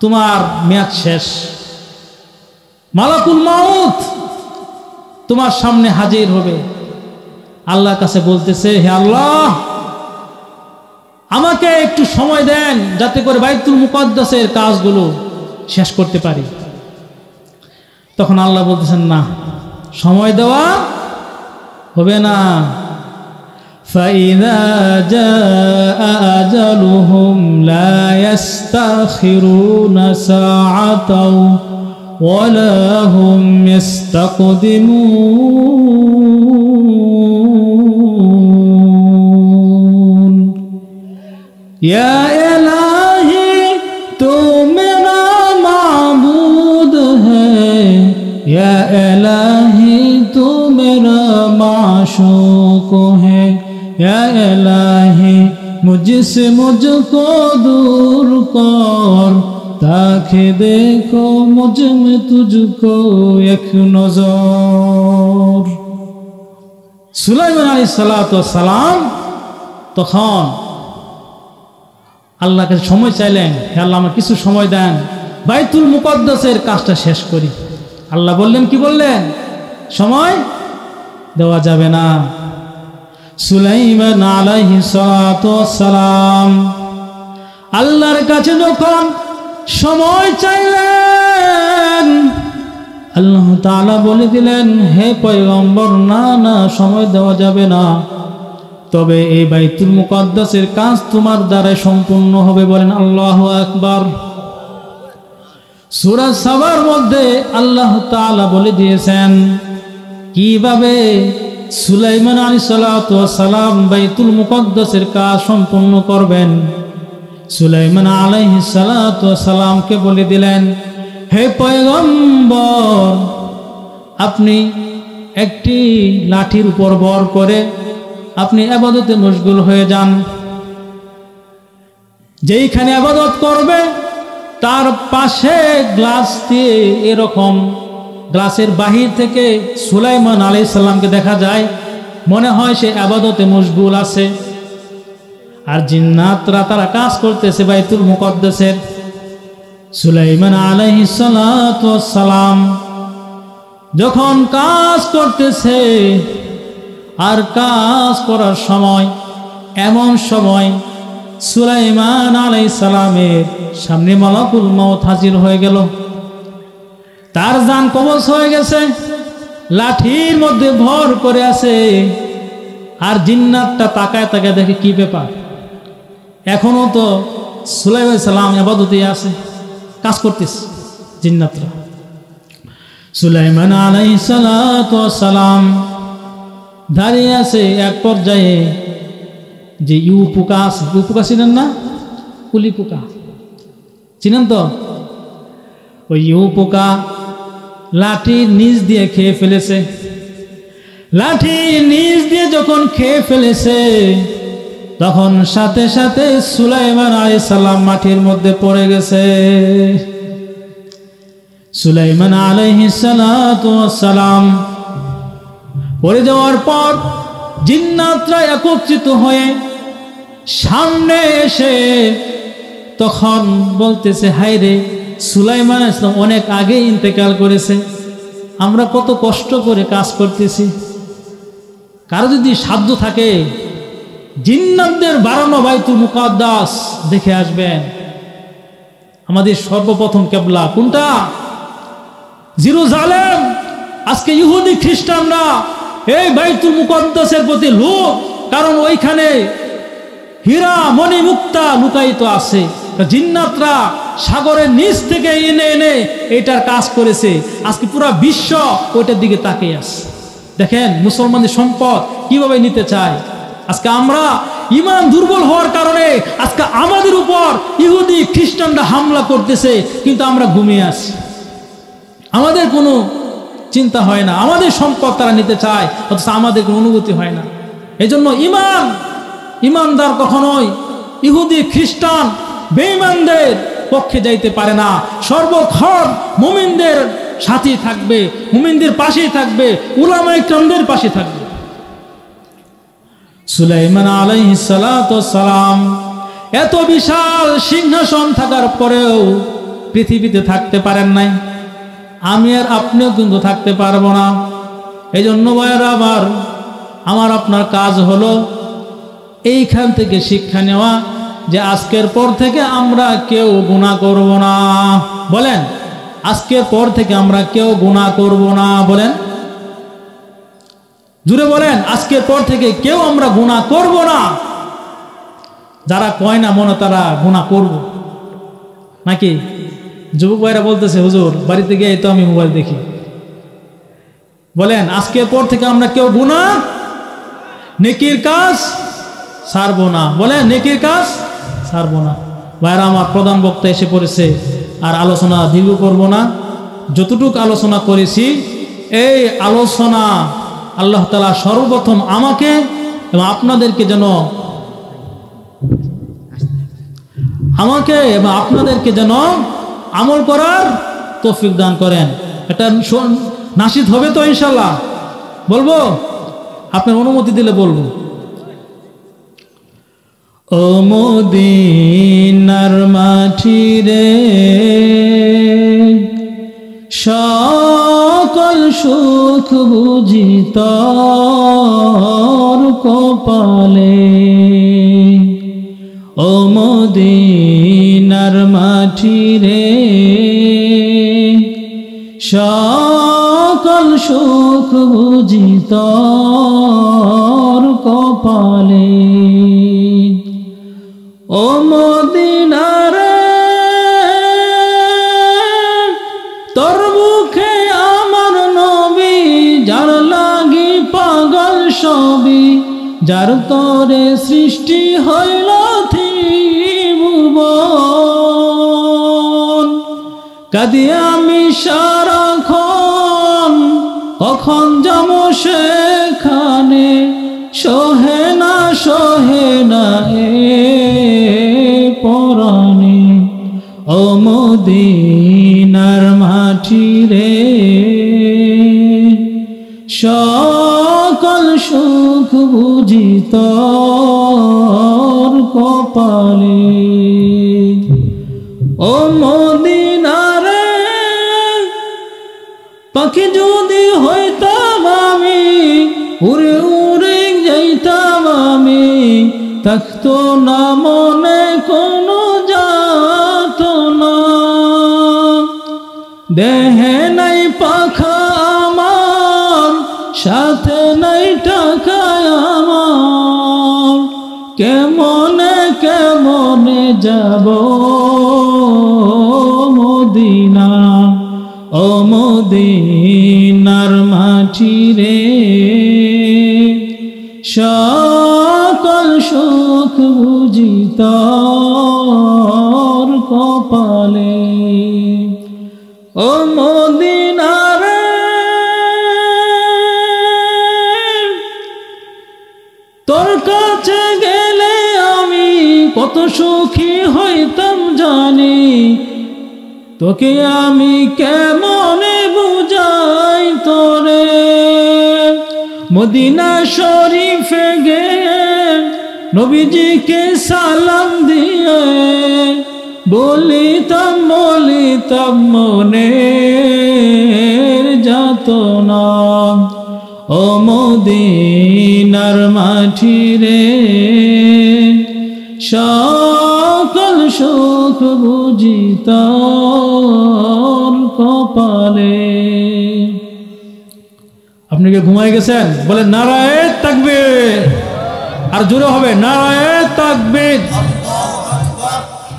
তোমার মেয়াদ শেষ, মালাকুল মাউত তোমার সামনে হাজির হবে। আল্লাহর কাছে বলতেছে, হে আল্লাহ আমাকে একটু সময় দেন যাতে করে বাইতুল মুকাদ্দাসের কাজগুলো শেষ করতে পারি। তখন আল্লাহ বলতেছেন, না, সময় দেওয়া হবে না। فَإِذَا جَاءَ أَجَلُهُمْ لَا يَسْتَأْخِرُونَ سَاعَةً وَلَا هُمْ يَسْتَقْدِمُونَ يَا إِلَٰهِي تو میرا معبود ہے، یا الہی تو میرا معشوق ہے، یا الہی مجھ سے مجھ کو دور کر تاکہ دیکھو مجھ میں تجھ کو ایک نظر۔ সুলাইমান আলাইহিস সালাম তখন আল্লাহকে সময় চাইলেন, হে আল্লাহ আমার কিছু সময় দেন, বাইতুল মুকাদ্দাসের কাজটা শেষ করি। আল্লাহ বললেন, কি বললেন? সময় দেওয়া যাবে না। সুলাইমান আলাইহিস সালাম আল্লাহর কাছে যখন সময় চাইলেন, আল্লাহ তাআলা বলে দিলেন, হে পয়গম্বর, না না, সময় দেওয়া যাবে না, তবে এই বাইতুল মুকাদ্দাসের কাজ তোমার দ্বারা সম্পূর্ণ হবে। বলেন আল্লাহু আকবার। সূরা সাবার মধ্যে আল্লাহ তাআলা বলে দিয়েছেন কিভাবে সুলাইমান আলাইহিস সালাম বাইতুল মুকাদ্দাসের কাজ সম্পূর্ণ করবেন। সুলাইমান আলাইহিস সালামকে বলে দিলেন, হে পয়গম্বর, আপনি একটি লাঠির উপর ভর করে আপনি ইবাদতে মশগুল হয়ে যান। যেইখানে ইবাদত করবে তার পাশে গ্লাস দিয়ে এরকম গ্লাসের বাহির থেকে সুলাইমান আলাইহিস সালামকে দেখা যায়, মনে হয় সে ইবাদতে মশগুল আছে। আর জিন্নাতরা তারা কাজ করতেছে বাইতুল মুকাদ্দাসের। সুলাইমান আলাইহিস সালাম যখন কাজ করতেছে, আর কাজ করার সময় এমন সময় সুলাইমান আলাইহিস সালামের সামনে মালাকুল মাউত হাজির হয়ে গেল। তার জান কবজ হয়ে গেছে, লাঠির মধ্যে ভর করে আছে। আর জিন্নাতটা তাকায় তাকায় দেখে, কি ব্যাপার, এখনো তো সুলাইমান আলাইহিস সালাম ইবাদতে আছে, কাজ করতেছে জিন্নাতরা। সুলাইমান আলাইহিস সালাম দাঁড়িয়ে আছে, এক পর্যায়ে যে ইউ পোকা আছে, ইউ পোকা চিনেন না? কুলি পোকা চিনেন তো? ওই ইউ পোকা লাঠির নিচ দিয়ে খেয়ে ফেলেছে। লাঠির নিচ দিয়ে যখন খেয়ে ফেলেছে, তখন সাথে সাথে সুলাইমান আলাইহিস সালাম মাটির মধ্যে পড়ে গেছে। সুলাইমান আলাইহিস সালাম পড়ে যাওয়ার পর জিন্নাতরা একত্রিত হয়ে সামনে এসে তখন বলতেছে, হায় রে, সুলাইমান আলাইহিস সালাম অনেক আগে ইন্তেকাল করেছে, আমরা কত কষ্ট করে কাজ করতেছি। কারো যদি সাধ্য থাকে জিন্নাতদের বানানো বাইতুল মুকাদ্দাস দেখে আসবেন। আমাদের সর্বপ্রথম কেবলা কোনটা? জেরুজালেম। আজকে ইহুদি খ্রিস্টানরা এই বাইতুল মুকাদ্দাসের প্রতি লোভ, কারণ ওইখানে হীরা মণি মুক্তা লুকায়িত আছে। জিন্নাতরা সাগরের নিচ থেকে এনে এনে এটার কাজ করেছে। আজকে পুরা বিশ্ব ওইটার দিকে তাকিয়ে আছে। দেখেন মুসলমানদের সম্পদ কিভাবে নিতে চায়। আজকে আমরা ঈমান দুর্বল হওয়ার কারণে আজকে আমাদের উপর ইহুদি খ্রিস্টানরা হামলা করতেছে, কিন্তু আমরা ঘুমিয়ে আছি, আমাদের কোনো চিন্তা হয় না। আমাদের সম্পদ তারা নিতে চায়, অথচ আমাদের কোনো অনুভূতি হয় না। এই জন্য ইমানদার কখনোই ইহুদি খ্রিস্টান বেঈমানদের পক্ষে যাইতে পারে না। সর্বক্ষণ মুমিনদের সাথে থাকবে, মুমিনদের পাশেই থাকবে, উলামায়ে কেরামদের পাশে থাকবে। সুলাইমান আলাইহিস সালাম এত বিশাল সিংহাসন থাকার পরেও পৃথিবীতে থাকতে পারেন নাই। আমি আর আপনিও কিন্তু থাকতে পারবো না। এই জন্য ভাইয়েরা আমার আপনার কাজ হলো এইখান থেকে শিক্ষা নেওয়া যে আজকের পর থেকে আমরা কেউ গুনাহ করব না। বলেন, আজকের পর থেকে আমরা কেউ গুনাহ করব না। বলেন, জুড়ে বলেন, আজকের পর থেকে কেউ আমরা গুনাহ করব না। যারা কয় না মনে তারা গুনাহ করব নাকি? যুবক ভাইরা বলতেছে, হুজুর বাড়িতে গিয়ে তো আমি মোবাইল দেখি। বলেন, আজকের পর থেকে আমরা কেউ গুনাহ নেকির কাজ ছাড়বো না। বলেন, নেকির কাজ ছাড়বো না। ভাইরা আমার, প্রধান বক্তা এসে পড়েছে, আর আলোচনা দীর্ঘ করব না। যতটুকু আলোচনা করেছি এই আলোচনা আল্লাহ তাআলা সর্বপ্রথম আমাকে এবং আপনাদেরকে যেন আমল করার তৌফিক দান করেন। এটা নাশিদ হবে তো ইনশাআল্লাহ? বলবো, আপনার অনুমতি দিলে বলবো। ও মদিনার মাটি রে, সকল সুখ বুঝি তোর কপালে। ও মদিনার মাটি রে, সকল সুখ বুঝি তোর কপালে। ও মদিনার তোর মুখে আমার নবী, যার লাগি পাগল সবই, যার তরে সৃষ্টি হইল ত্রিভুবন। কাঁদি আমি সারাক্ষণ, কখন যাবো সেখানে, সহে না এ পরাণে। ও মদিনার মাটি রে, সকল সুখ বুঝি তোর কপালে। ও মদিনারে পাখি যদি হইতাম আমি, উড়ে উড়ে যাইতাম আমি, থাকতো না মনে কোনো যাতনা। দেহে নাই পাখা আমার, সাথে নাই টাকা আমার, কেমনে যাব মদিনা ও মদিনার মাটি রে সকল সুখ বুঝি তোর কপালে ও মদিনা রে তোর কাছে গেলে আমি কত সুখী হইতাম জানি তোকে আমি কেমনে বুঝাই তোরে মদিনা শরীফে গে নবীজিকে সালাম দিয়ে বলিতাম মনের যাতনা ও মদিনার মাটি রে সকল সুখ বুঝি তোর কপালে। আপনি কি ঘুমায় গেছেন? বলে নারায়ে তাকবীর, আর জোরে হবে নারায়ে তাকবীর।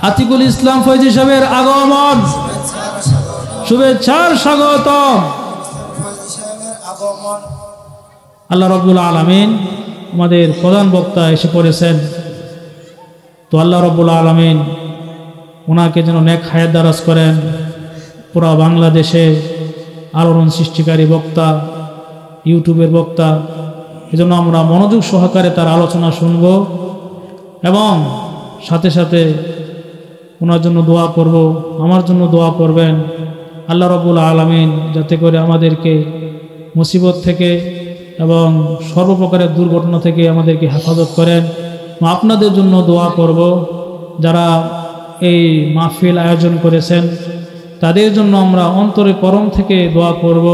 আতিকুল ইসলাম ফয়জি সাহেবের আগমন, শুভেচ্ছার স্বাগতম। আল্লাহ রাব্বুল আলামিন আমাদের প্রধান বক্তা এসে পড়েছেন, তো আল্লাহ রাব্বুল আলামিন ওনাকে যেন নেক হায়াত দারাজ করেন। পুরা বাংলাদেশে আলোড়ন সৃষ্টিকারী বক্তা, ইউটিউবের বক্তা, এজন্য আমরা মনোযোগ সহকারে তার আলোচনা শুনব এবং সাথে সাথে ওনার জন্য দোয়া করব, আমার জন্য দোয়া করবেন। আল্লাহ রাব্বুল আলামিন যাতে করে আমাদেরকে মুসিবত থেকে এবং সর্বপ্রকারের দুর্ঘটনা থেকে আমাদেরকে হেফাজত করেন। আপনাদের জন্য দোয়া করব, যারা এই মাহফিল আয়োজন করেছেন তাদের জন্য আমরা অন্তরে করম থেকে দোয়া করব।